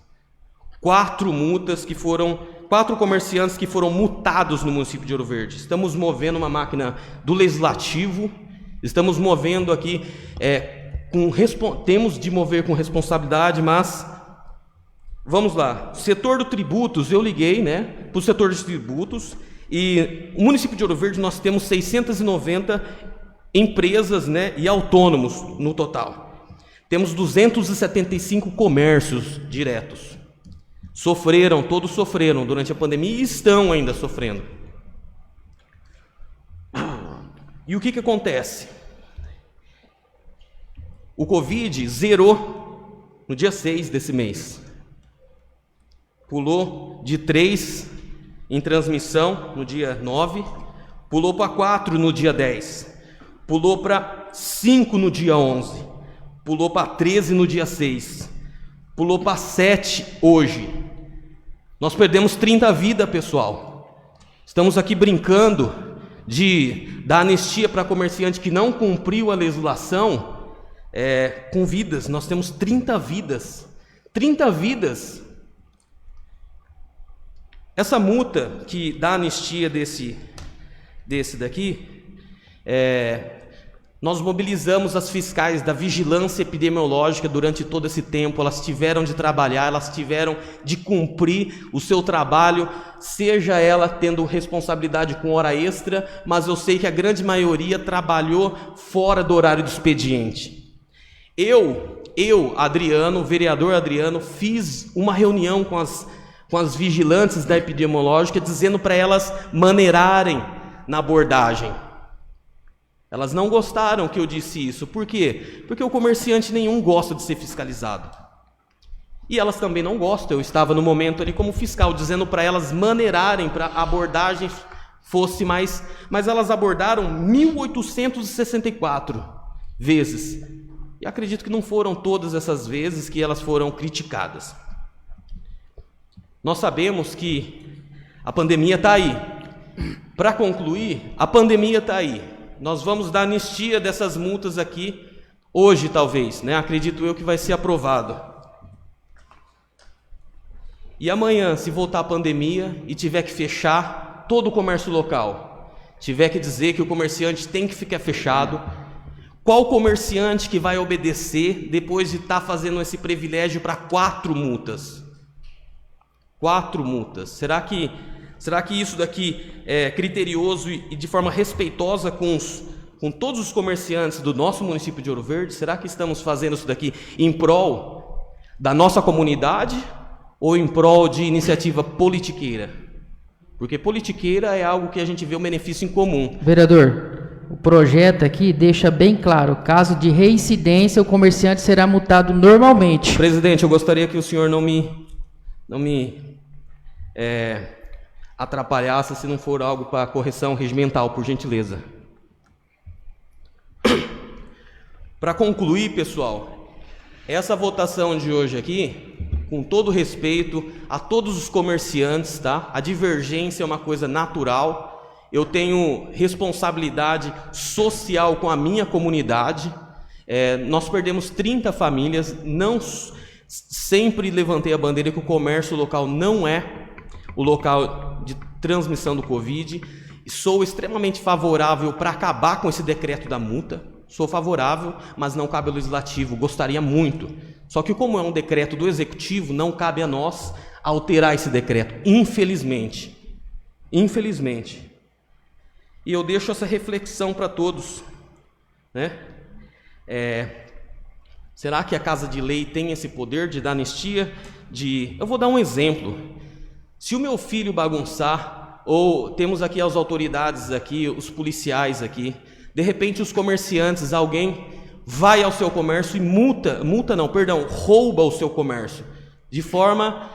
4 multas que foram... 4 comerciantes que foram multados no município de Ouro Verde. Estamos movendo uma máquina do legislativo, estamos movendo aqui, temos de mover com responsabilidade, mas vamos lá. Setor do tributos, eu liguei, né, para o setor de tributos, e o município de Ouro Verde nós temos 690 empresas, né, e autônomos no total. Temos 275 comércios diretos. Todos sofreram durante a pandemia e estão ainda sofrendo. E o que acontece? O Covid zerou no dia 6 desse mês. Pulou de 3 em transmissão no dia 9, pulou para 4 no dia 10, pulou para 5 no dia 11, pulou para 13 no dia 6, pulou para 7 hoje. Nós perdemos 30 vidas, pessoal. Estamos aqui brincando de dar anistia para comerciante que não cumpriu a legislação, com vidas. Nós temos 30 vidas. 30 vidas. Essa multa que dá anistia desse daqui, nós mobilizamos as fiscais da vigilância epidemiológica durante todo esse tempo. Elas tiveram de trabalhar, elas tiveram de cumprir o seu trabalho, seja ela tendo responsabilidade com hora extra, mas eu sei que a grande maioria trabalhou fora do horário do expediente. Eu, Adriano, vereador Adriano, fiz uma reunião com as vigilantes da epidemiológica, dizendo para elas maneirarem na abordagem. Elas não gostaram que eu disse isso. Por quê? Porque o comerciante nenhum gosta de ser fiscalizado. E elas também não gostam. Eu estava no momento ali como fiscal, dizendo para elas maneirarem para a abordagem fosse mais... Mas elas abordaram 1.864 vezes. E acredito que não foram todas essas vezes que elas foram criticadas. Nós sabemos que a pandemia está aí. Para concluir, a pandemia está aí. Nós vamos dar anistia dessas multas aqui, hoje talvez, né? Acredito eu que vai ser aprovado. E amanhã, se voltar a pandemia e tiver que fechar todo o comércio local, tiver que dizer que o comerciante tem que ficar fechado, qual comerciante que vai obedecer depois de estar fazendo esse privilégio para 4 multas? 4 multas. Será que isso daqui é criterioso e de forma respeitosa com todos os comerciantes do nosso município de Ouro Verde? Será que estamos fazendo isso daqui em prol da nossa comunidade ou em prol de iniciativa politiqueira? Porque politiqueira é algo que a gente vê o benefício em comum. Vereador, o projeto aqui deixa bem claro, caso de reincidência, o comerciante será multado normalmente. Presidente, eu gostaria que o senhor não me atrapalhasse se não for algo para correção regimental, por gentileza. Para concluir, pessoal, essa votação de hoje aqui, com todo respeito a todos os comerciantes, tá? A divergência é uma coisa natural. Eu tenho responsabilidade social com a minha comunidade. Nós perdemos 30 famílias. Não sempre levantei a bandeira que o comércio local não é o local de transmissão do Covid. Sou extremamente favorável para acabar com esse decreto da multa. Sou favorável, mas não cabe ao legislativo. Gostaria muito. Só que como é um decreto do executivo, não cabe a nós alterar esse decreto. Infelizmente. Infelizmente. E eu deixo essa reflexão para todos, né? Será que a Casa de Lei tem esse poder de dar anistia? Eu vou dar um exemplo. Se o meu filho bagunçar, ou temos aqui as autoridades aqui, os policiais aqui, de repente os comerciantes, alguém vai ao seu comércio e rouba o seu comércio de forma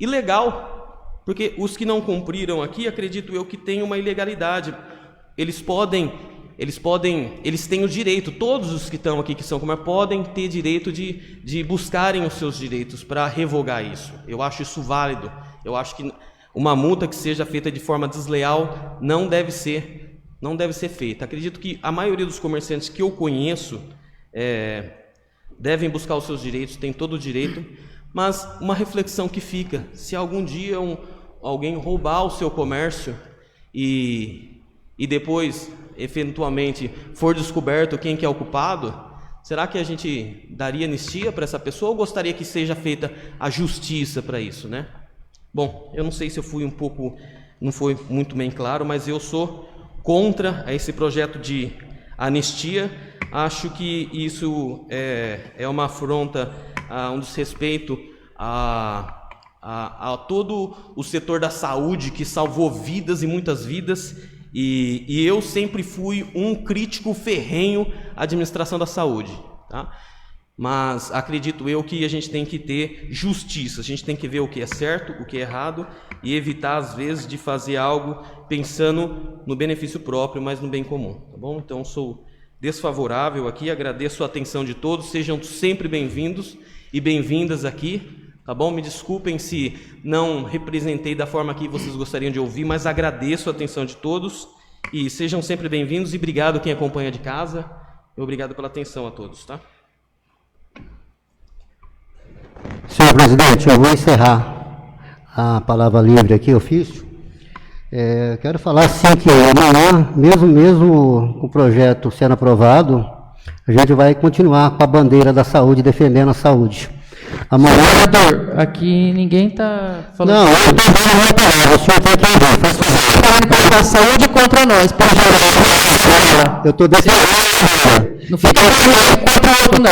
ilegal, porque os que não cumpriram aqui, acredito eu que tem uma ilegalidade. Eles têm o direito, todos os que estão aqui que são comércio, podem ter direito de buscarem os seus direitos para revogar isso. Eu acho isso válido. Eu acho que uma multa que seja feita de forma desleal não deve ser feita. Acredito que a maioria dos comerciantes que eu conheço devem buscar os seus direitos, tem todo o direito, mas uma reflexão que fica: se algum dia alguém roubar o seu comércio e depois, eventualmente, for descoberto quem que é o culpado, será que a gente daria anistia para essa pessoa ou gostaria que seja feita a justiça para isso, né? Bom, eu não sei se eu fui não foi muito bem claro, mas eu sou contra esse projeto de anistia acho que isso é uma afronta, um desrespeito a todo o setor da saúde que salvou vidas e muitas vidas, e eu sempre fui um crítico ferrenho à administração da saúde, tá? Mas acredito eu que a gente tem que ter justiça, a gente tem que ver o que é certo, o que é errado, e evitar, às vezes, de fazer algo pensando no benefício próprio, mas no bem comum, tá bom? Então, sou desfavorável aqui, agradeço a atenção de todos, sejam sempre bem-vindos e bem-vindas aqui, tá bom? Me desculpem se não representei da forma que vocês gostariam de ouvir, mas agradeço a atenção de todos e sejam sempre bem-vindos e obrigado quem acompanha de casa, e obrigado pela atenção a todos, tá? Senhor presidente, eu vou encerrar a palavra livre aqui, ofício. Quero falar sim que amanhã, mesmo o projeto sendo aprovado, a gente vai continuar com a bandeira da saúde, defendendo a saúde. Amanhã... Vereador, aqui ninguém está falando... Não, eu estou dando uma palavra, o senhor tem que ouvir. falando contra a saúde contra nós. Eu estou defendendo. Não fica falando contra o outro, não.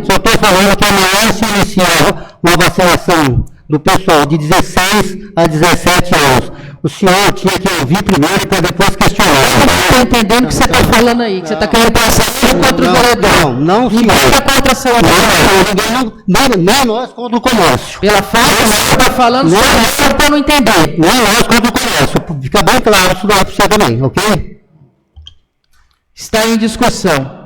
Só estou falando que amanhã se inicia uma vacinação do pessoal de 16 a 17 anos. O senhor tinha que ouvir primeiro para depois questionar. Eu não estou entendendo o que você está falando aí, que você está querendo passar contra o vereador. Não, senhor. Ninguém está contra a saúde. Nem nós contra o comércio. Pela falta que você está falando, só para não entender. Nem nós contra o comércio. Fica bem claro isso daí para você também, ok? Está em discussão.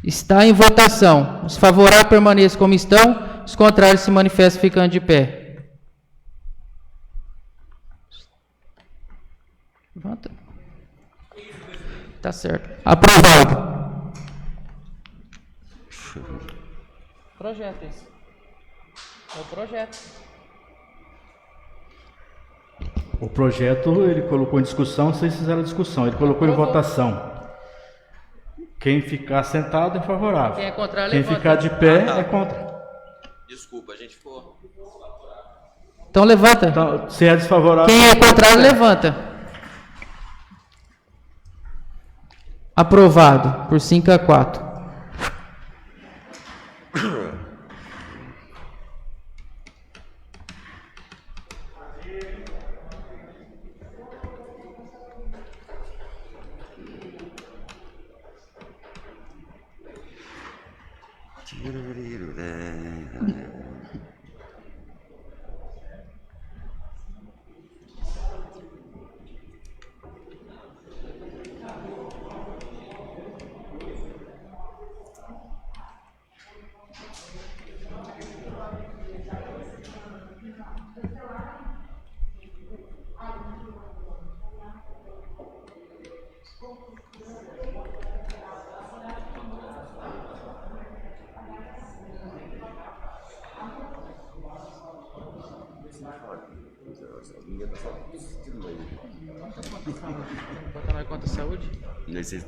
Está em votação. Os favoráveis permaneçam como estão, os contrários se manifestam ficando de pé. Levanta. Tá certo. Aprovado. Projeto esse. É o projeto. O projeto ele colocou em discussão, vocês fizeram a discussão, ele colocou em votação. Quem ficar sentado é favorável. Quem é contrário, Quem levanta. ficar de pé é contra. Desculpa, a gente ficou... Então levanta. Então, se é desfavorável... Quem é contrário, levanta. Aprovado por 5-4. Botar nós contra a saúde? Você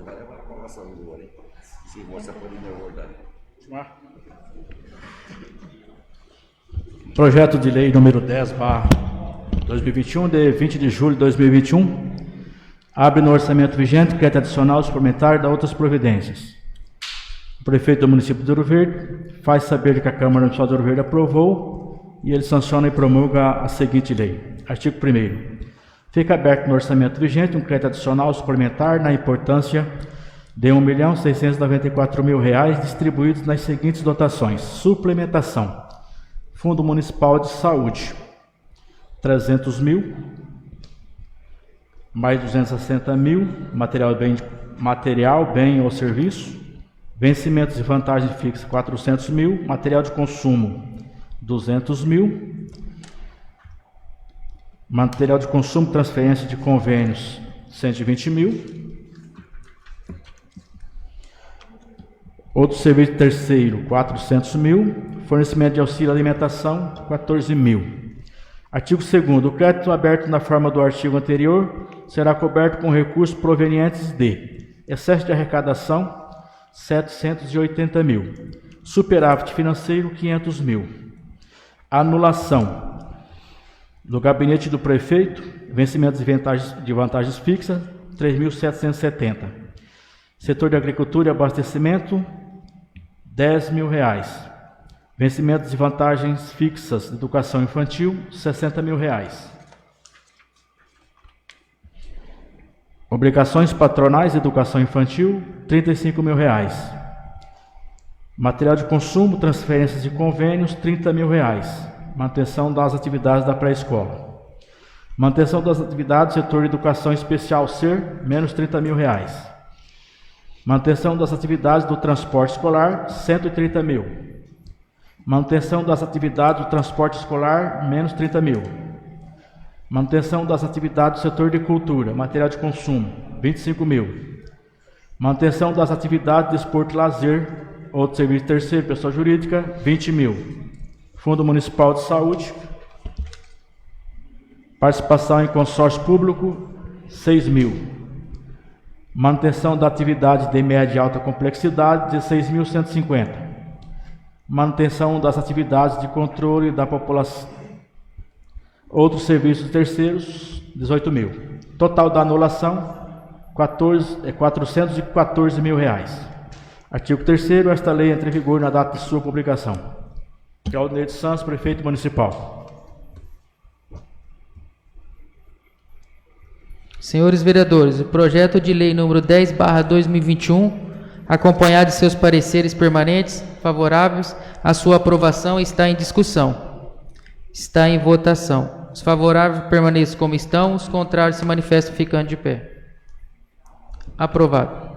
vai levar para a saúde agora, hein? Se você pode me abordar. Projeto de lei número 10/2021, de 20 de julho de 2021, abre no orçamento vigente crédito adicional suplementar da outras providências. O prefeito do município de Ouro Verde faz saber que a Câmara Municipal de Ouro Verde aprovou e ele sanciona e promulga a seguinte lei. Artigo 1º. Fica aberto no orçamento vigente um crédito adicional suplementar na importância de R$ 1.694.000 distribuídos nas seguintes dotações. Suplementação. Fundo Municipal de Saúde, 300 mil, mais 260 mil, material, bem ou serviço, vencimentos e vantagem fixa, 400 mil, material de consumo, 200 mil, material de consumo, transferência de convênios, 120 mil, outro serviço terceiro, 400 mil, fornecimento de auxílio alimentação, 14 mil. Artigo 2º. O crédito aberto na forma do artigo anterior será coberto com recursos provenientes de excesso de arrecadação, 780 mil. Superávit financeiro, 500 mil. Anulação do gabinete do prefeito, vencimentos de vantagens fixas, 3.770. Setor de agricultura e abastecimento, R$10 mil. Vencimentos de vantagens fixas de educação infantil, R$60 mil. Obrigações patronais de educação infantil, R$35 mil. Material de consumo, transferências de convênios, R$30 mil. Manutenção das atividades da pré-escola. Manutenção das atividades do setor de educação especial SER, menos R$30 mil. Manutenção das atividades do transporte escolar, R$130 mil. Manutenção das atividades do transporte escolar, menos R$30 mil. Manutenção das atividades do setor de cultura, material de consumo, R$25 mil. Manutenção das atividades de desporto e lazer, outro serviço terceiro, pessoa jurídica, R$20 mil. Fundo Municipal de Saúde, participação em consórcio público, R$6 mil. Manutenção da atividade de média e alta complexidade, R$16.150. Manutenção das atividades de controle da população, outros serviços terceiros, R$18 mil. Total da anulação, R$414 mil. Artigo 3º, esta lei entra em vigor na data de sua publicação. Claudinei de Santos, prefeito municipal. Senhores vereadores, o projeto de lei número 10/2021, acompanhado de seus pareceres permanentes favoráveis, a sua aprovação está em discussão. Está em votação. Os favoráveis permaneçam como estão, os contrários se manifestam ficando de pé. Aprovado.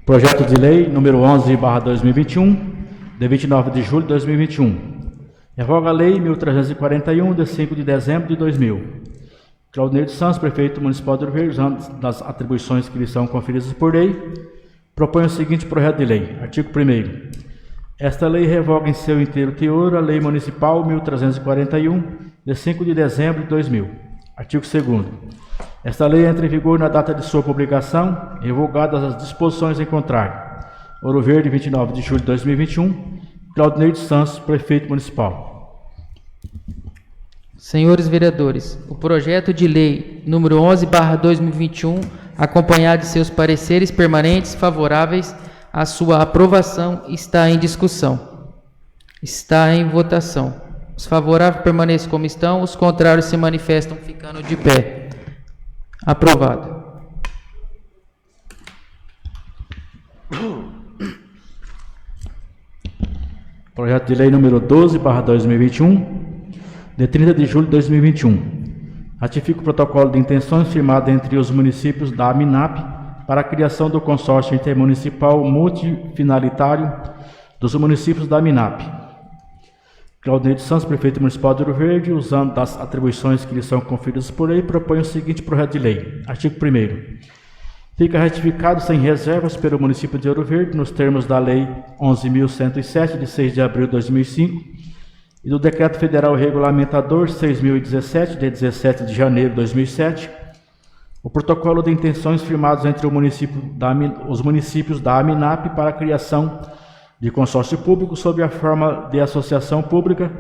Projeto de lei número 11/2021, de 29 de julho de 2021. Revoga a lei 1341, de 5 de dezembro de 2000. Claudinei de Santos, prefeito municipal de Ouro Verde, usando das atribuições que lhe são conferidas por lei, propõe o seguinte projeto de lei. Artigo 1º. Esta lei revoga em seu inteiro teor a lei municipal 1341, de 5 de dezembro de 2000. Artigo 2º. Esta lei entra em vigor na data de sua publicação, revogadas as disposições em contrário. Ouro Verde, 29 de julho de 2021. Claudinei de Santos, prefeito municipal. Senhores vereadores, o projeto de lei número 11/2021, acompanhado de seus pareceres permanentes favoráveis, a sua aprovação está em discussão. Está em votação. Os favoráveis permaneçam como estão, os contrários se manifestam ficando de pé. Aprovado. Projeto de lei número 12/2021, de 30 de julho de 2021. Ratifica o protocolo de intenções firmado entre os municípios da AMINAP para a criação do consórcio intermunicipal multifinalitário dos municípios da AMINAP. Claudinei de Santos, prefeito municipal de Ouro Verde, usando das atribuições que lhe são conferidas por lei, propõe o seguinte projeto de lei. Artigo 1º. Fica ratificado sem reservas pelo município de Ouro Verde, nos termos da Lei 11.107, de 6 de abril de 2005, e do Decreto Federal Regulamentador 6.017, de 17 de janeiro de 2007, o protocolo de intenções firmados entre os municípios da AMINAP para a criação de consórcio público sob a forma de associação pública,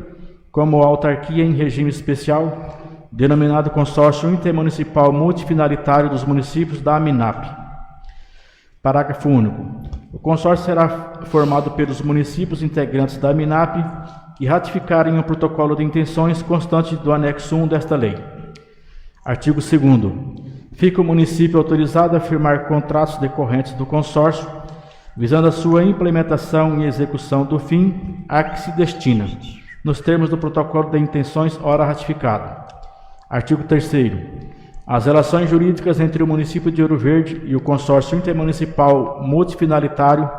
como autarquia em regime especial, denominado Consórcio Intermunicipal Multifinalitário dos Municípios da AMINAP. Parágrafo único. O consórcio será formado pelos municípios integrantes da AMINAP que ratificarem o protocolo de intenções constante do anexo 1 desta lei. Artigo 2º. Fica o município autorizado a firmar contratos decorrentes do consórcio, visando a sua implementação e execução do fim a que se destina, nos termos do protocolo de intenções ora ratificado. Artigo 3º. As relações jurídicas entre o município de Ouro Verde e o consórcio intermunicipal multifinalitário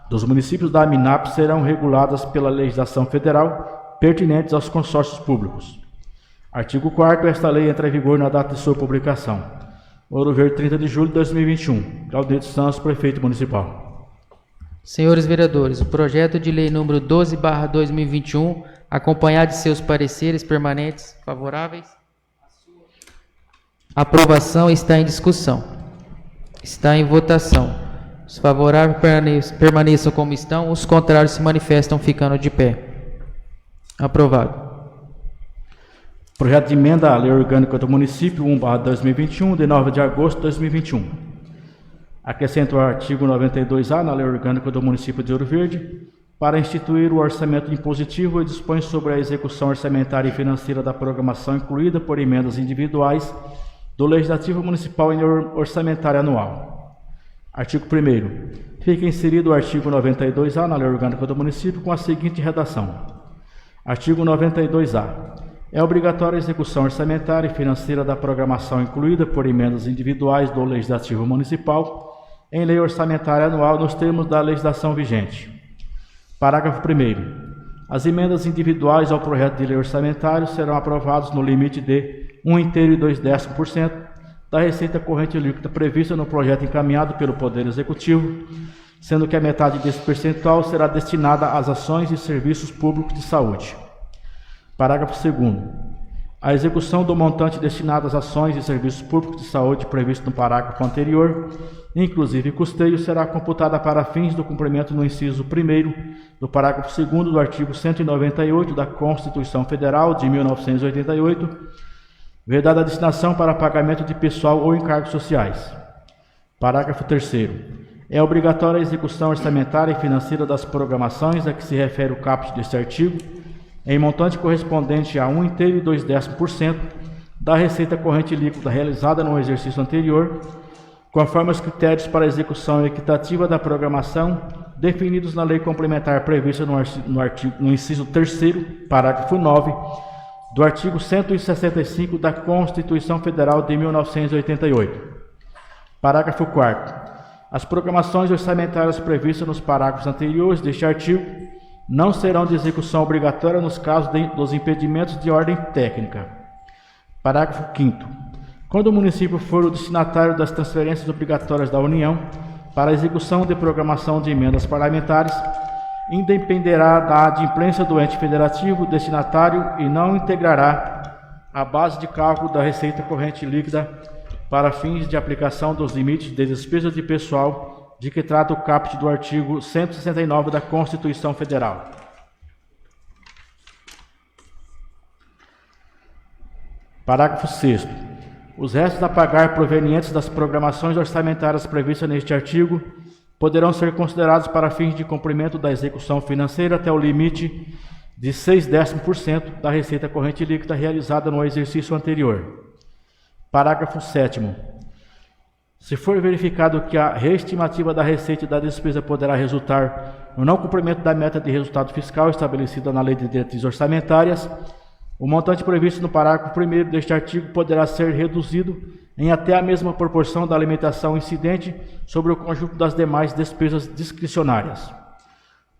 dos municípios da AMINAP serão reguladas pela legislação federal pertinentes aos consórcios públicos. Artigo 4º. Esta lei entra em vigor na data de sua publicação. Ouro Verde, 30 de julho de 2021. Claudinei de Santos, prefeito municipal. Senhores vereadores, o projeto de lei número 12/2021, acompanhado de seus pareceres permanentes favoráveis, a aprovação está em discussão. Está em votação. Os favoráveis permaneçam como estão, os contrários se manifestam ficando de pé. Aprovado. Projeto de emenda à Lei Orgânica do Município 1/2021, de 9 de agosto de 2021. Acrescento o artigo 92A na Lei Orgânica do Município de Ouro Verde, para instituir o orçamento impositivo e dispõe sobre a execução orçamentária e financeira da programação incluída por emendas individuais do Legislativo Municipal em orçamentária anual. Artigo 1º. Fica inserido o artigo 92A na Lei Orgânica do Município com a seguinte redação. Artigo 92A. É obrigatória a execução orçamentária e financeira da programação incluída por emendas individuais do Legislativo Municipal em lei orçamentária anual nos termos da legislação vigente. Parágrafo 1º. As emendas individuais ao projeto de lei orçamentário serão aprovadas no limite de 1,2% da receita corrente líquida prevista no projeto encaminhado pelo Poder Executivo, sendo que a metade desse percentual será destinada às ações e serviços públicos de saúde. Parágrafo 2º. A execução do montante destinado às ações e serviços públicos de saúde previsto no parágrafo anterior, inclusive custeio, será computada para fins do cumprimento no inciso 1º do parágrafo 2º do artigo 198 da Constituição Federal de 1988, vedada a destinação para pagamento de pessoal ou encargos sociais. Parágrafo 3º. É obrigatória a execução orçamentária e financeira das programações a que se refere o caput deste artigo, em montante correspondente a 1,2% da receita corrente líquida realizada no exercício anterior, conforme os critérios para a execução equitativa da programação definidos na lei complementar prevista no inciso 3º, parágrafo 9, do artigo 165 da Constituição Federal de 1988. Parágrafo 4º. As programações orçamentárias previstas nos parágrafos anteriores deste artigo não serão de execução obrigatória nos casos dos impedimentos de ordem técnica. Parágrafo 5º. Quando o município for o destinatário das transferências obrigatórias da União para a execução de programação de emendas parlamentares, independerá da adimplência do ente federativo destinatário e não integrará a base de cálculo da receita corrente líquida para fins de aplicação dos limites de despesa de pessoal de que trata o caput do artigo 169 da Constituição Federal. Parágrafo 6º. Os restos a pagar provenientes das programações orçamentárias previstas neste artigo poderão ser considerados para fins de cumprimento da execução financeira até o limite de 0,6% da receita corrente líquida realizada no exercício anterior. Parágrafo 7º. Se for verificado que a reestimativa da receita e da despesa poderá resultar no não cumprimento da meta de resultado fiscal estabelecida na Lei de Diretrizes Orçamentárias, o montante previsto no parágrafo 1º deste artigo poderá ser reduzido em até a mesma proporção da alimentação incidente sobre o conjunto das demais despesas discricionárias.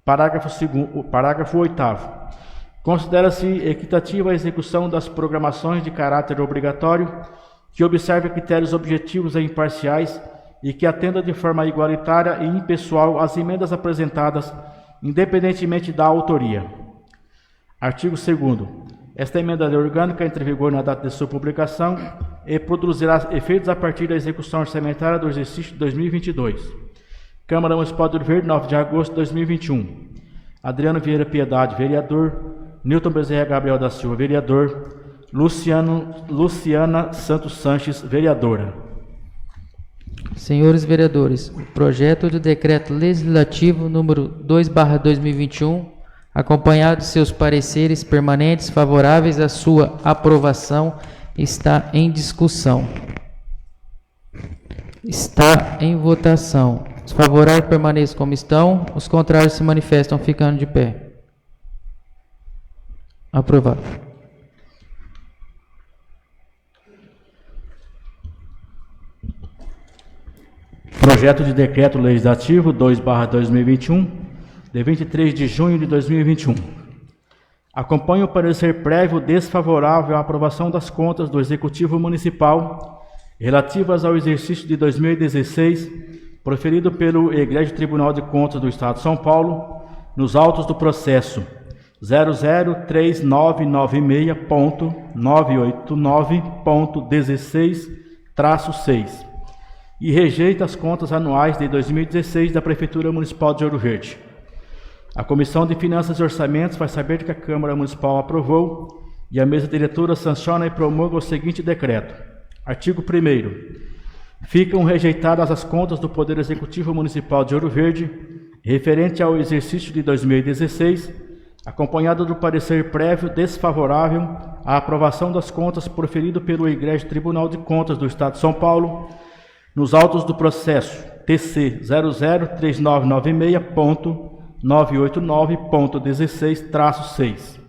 Parágrafo 8º. Considera-se equitativa a execução das programações de caráter obrigatório que observe critérios objetivos e imparciais e que atenda de forma igualitária e impessoal às emendas apresentadas, independentemente da autoria. Artigo 2º. Esta emenda de orgânica entra em vigor na data de sua publicação e produzirá efeitos a partir da execução orçamentária do exercício de 2022. Câmara Municipal de Ouro Verde, 9 de agosto de 2021. Adriano Vieira Piedade, vereador. Newton Bezerra Gabriel da Silva, vereador. Luciana Santos Sanches, vereadora. Senhores vereadores, o projeto de decreto legislativo número 2/2021, acompanhado de seus pareceres permanentes favoráveis à sua aprovação, está em discussão. Está em votação. Os favoráveis permaneçam como estão, os contrários se manifestam ficando de pé. Aprovado. Projeto de decreto legislativo 2/2021, de 23 de junho de 2021. Acompanho o parecer prévio desfavorável à aprovação das contas do Executivo Municipal relativas ao exercício de 2016, proferido pelo Egrégio Tribunal de Contas do Estado de São Paulo, nos autos do processo 003996.989.16-6, e rejeita as contas anuais de 2016 da Prefeitura Municipal de Ouro Verde. A Comissão de Finanças e Orçamentos faz saber que a Câmara Municipal aprovou, e a mesa diretora sanciona e promulga o seguinte decreto. Artigo 1º. Ficam rejeitadas as contas do Poder Executivo Municipal de Ouro Verde, referente ao exercício de 2016, acompanhado do parecer prévio desfavorável à aprovação das contas proferido pelo Egrégio Tribunal de Contas do Estado de São Paulo, nos autos do processo TC 003996.989.16-6.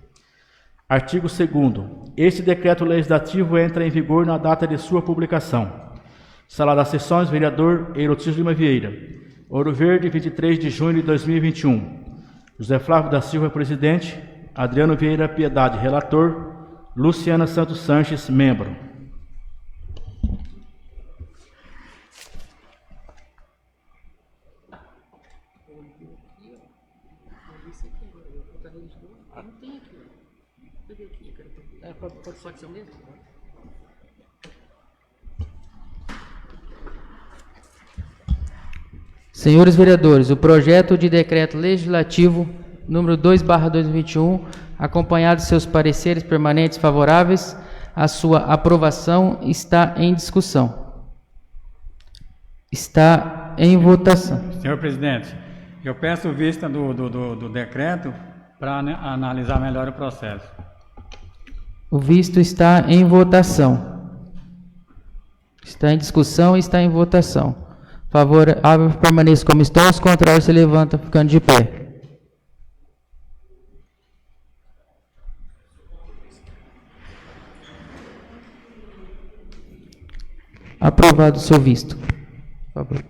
Artigo 2º. Este decreto legislativo entra em vigor na data de sua publicação. Sala das Sessões, vereador Eirotis Lima Vieira. Ouro Verde, 23 de junho de 2021. José Flávio da Silva, presidente. Adriano Vieira Piedade, relator. Luciana Santos Sanches, membro. Senhores vereadores, o projeto de decreto legislativo número 2/2021, acompanhado de seus pareceres permanentes favoráveis, a sua aprovação está em discussão. Está em votação. Senhor presidente, eu peço vista do decreto para analisar melhor o processo. O visto está em votação. Está em discussão e está em votação. Favorável permaneça como estão, os contrários se levantam ficando de pé. Aprovado o seu visto. Por favor.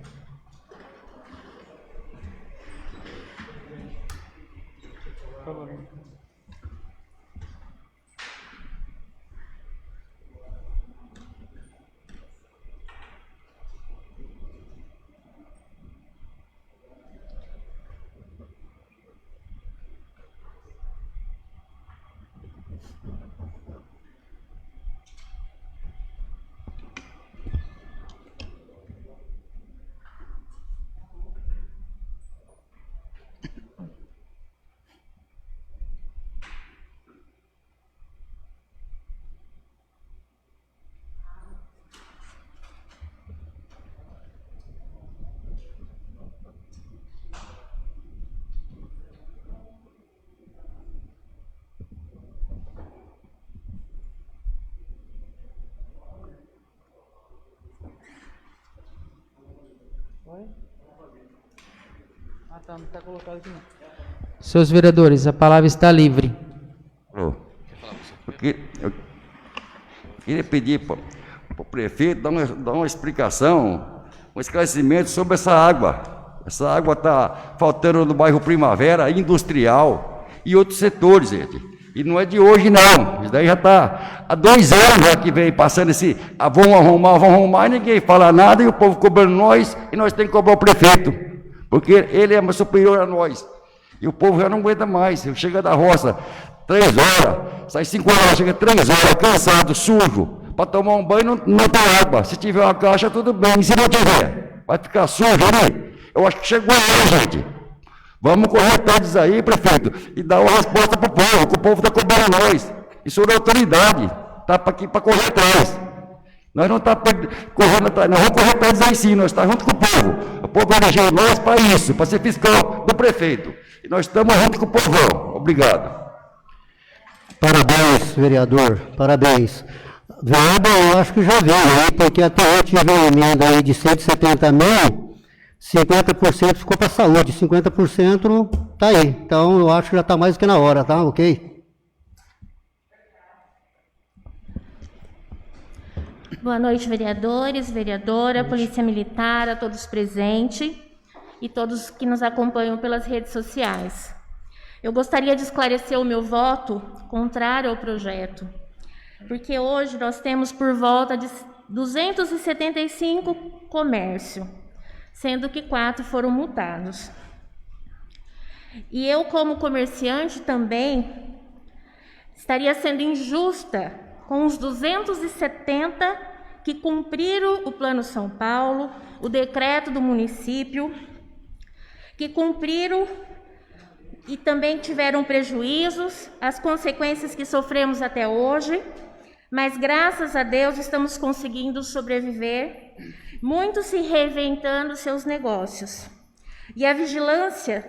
Não está colocado aqui não. Seus vereadores, a palavra está livre. Eu queria pedir para o prefeito dar uma explicação, um esclarecimento sobre essa água. Essa água está faltando no bairro Primavera, Industrial e outros setores, gente. E não é de hoje, não. Isso daí já está há 2 anos já que vem passando esse vão arrumar, e ninguém fala nada, e o povo cobrando nós, e nós temos que cobrar o prefeito. Porque ele é superior a nós. E o povo já não aguenta mais. Chega da roça 3 horas, sai 5 horas, chega 3 horas, cansado, sujo. Para tomar um banho não tem água. Se tiver uma caixa, tudo bem. E se não tiver, vai ficar sujo ali. Eu acho que chegou aí, gente. Vamos correr atrás aí, prefeito, e dar uma resposta para o povo, que o povo está cobrando nós. Isso é autoridade. Está aqui para correr atrás. Nós não estamos correndo atrás, nós vamos correr atrás aí sim, nós estamos junto com o povo. O povo elegeu nós para isso, para ser fiscal do prefeito. E nós estamos junto com o povão. Obrigado. Parabéns, vereador, parabéns. Verba, eu acho que já veio aí, porque até eu tive uma emenda aí de 170 mil, 50% ficou para a saúde, 50% está aí. Então, eu acho que já está mais do que na hora, tá? Ok? Boa noite, vereadores, vereadora, Polícia Militar, a todos presentes e todos que nos acompanham pelas redes sociais. Eu gostaria de esclarecer o meu voto contrário ao projeto, porque hoje nós temos por volta de 275 comércios, sendo que 4 foram multados. E eu, como comerciante, também estaria sendo injusta com os 270 que cumpriram o Plano São Paulo, o decreto do município, que cumpriram e também tiveram prejuízos, as consequências que sofremos até hoje, mas graças a Deus estamos conseguindo sobreviver, muitos se reinventando seus negócios. E a vigilância,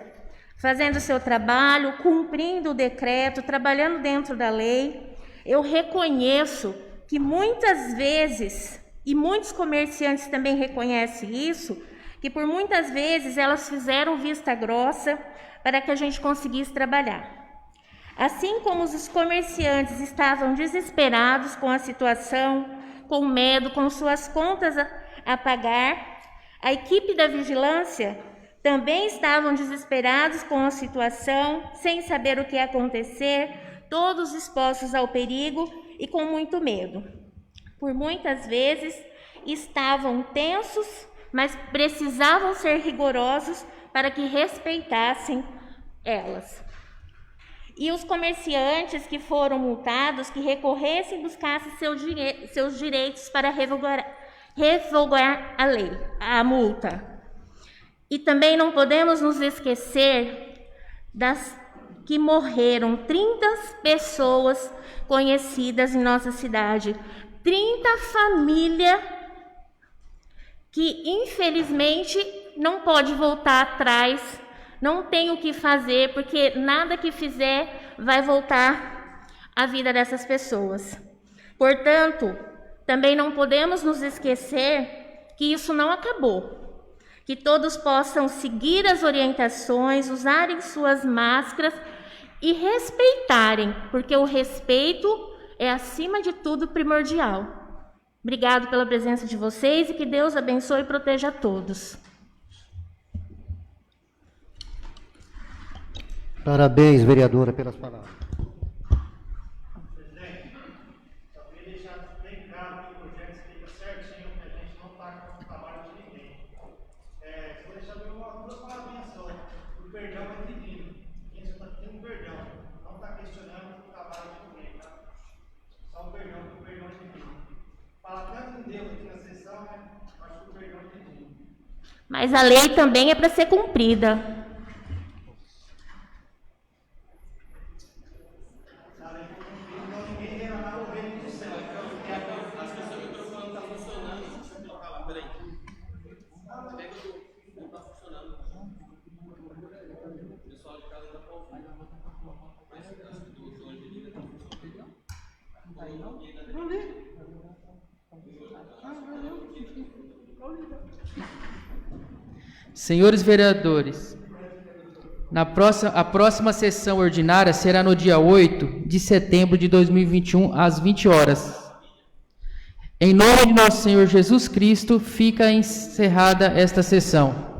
fazendo seu trabalho, cumprindo o decreto, trabalhando dentro da lei, eu reconheço que muitas vezes, e muitos comerciantes também reconhecem isso, que por muitas vezes elas fizeram vista grossa para que a gente conseguisse trabalhar. Assim como os comerciantes estavam desesperados com a situação, com medo, com suas contas a pagar, a equipe da vigilância também estavam desesperados com a situação, sem saber o que ia acontecer, todos expostos ao perigo e com muito medo. Por muitas vezes estavam tensos, mas precisavam ser rigorosos para que respeitassem elas. E os comerciantes que foram multados, que recorressem e buscassem seus direitos para revogar a lei, a multa. E também não podemos nos esquecer das que morreram 30 pessoas conhecidas em nossa cidade, 30 famílias que infelizmente não pode voltar atrás, não tem o que fazer, porque nada que fizer vai voltar a vida dessas pessoas. Portanto, também não podemos nos esquecer que isso não acabou. Que todos possam seguir as orientações, usarem suas máscaras e respeitarem, porque o respeito é, acima de tudo, primordial. Obrigado pela presença de vocês e que Deus abençoe e proteja a todos. Parabéns, vereadora, pelas palavras. Presidente, só queria deixar bem claro que o projeto explica certinho que a gente não está com o trabalho de ninguém. Vou deixar duas palavrinhas só. O perdão é divino. A gente está tendo perdão. Não está questionando o trabalho de ninguém, tá? Só o perdão, que o perdão é divino. Fala tanto em Deus aqui na sessão, né? Acho que o perdão é divino. Mas a lei também é para ser cumprida. Senhores vereadores, a próxima sessão ordinária será no dia 8 de setembro de 2021, às 20 horas. Em nome de nosso Senhor Jesus Cristo, fica encerrada esta sessão.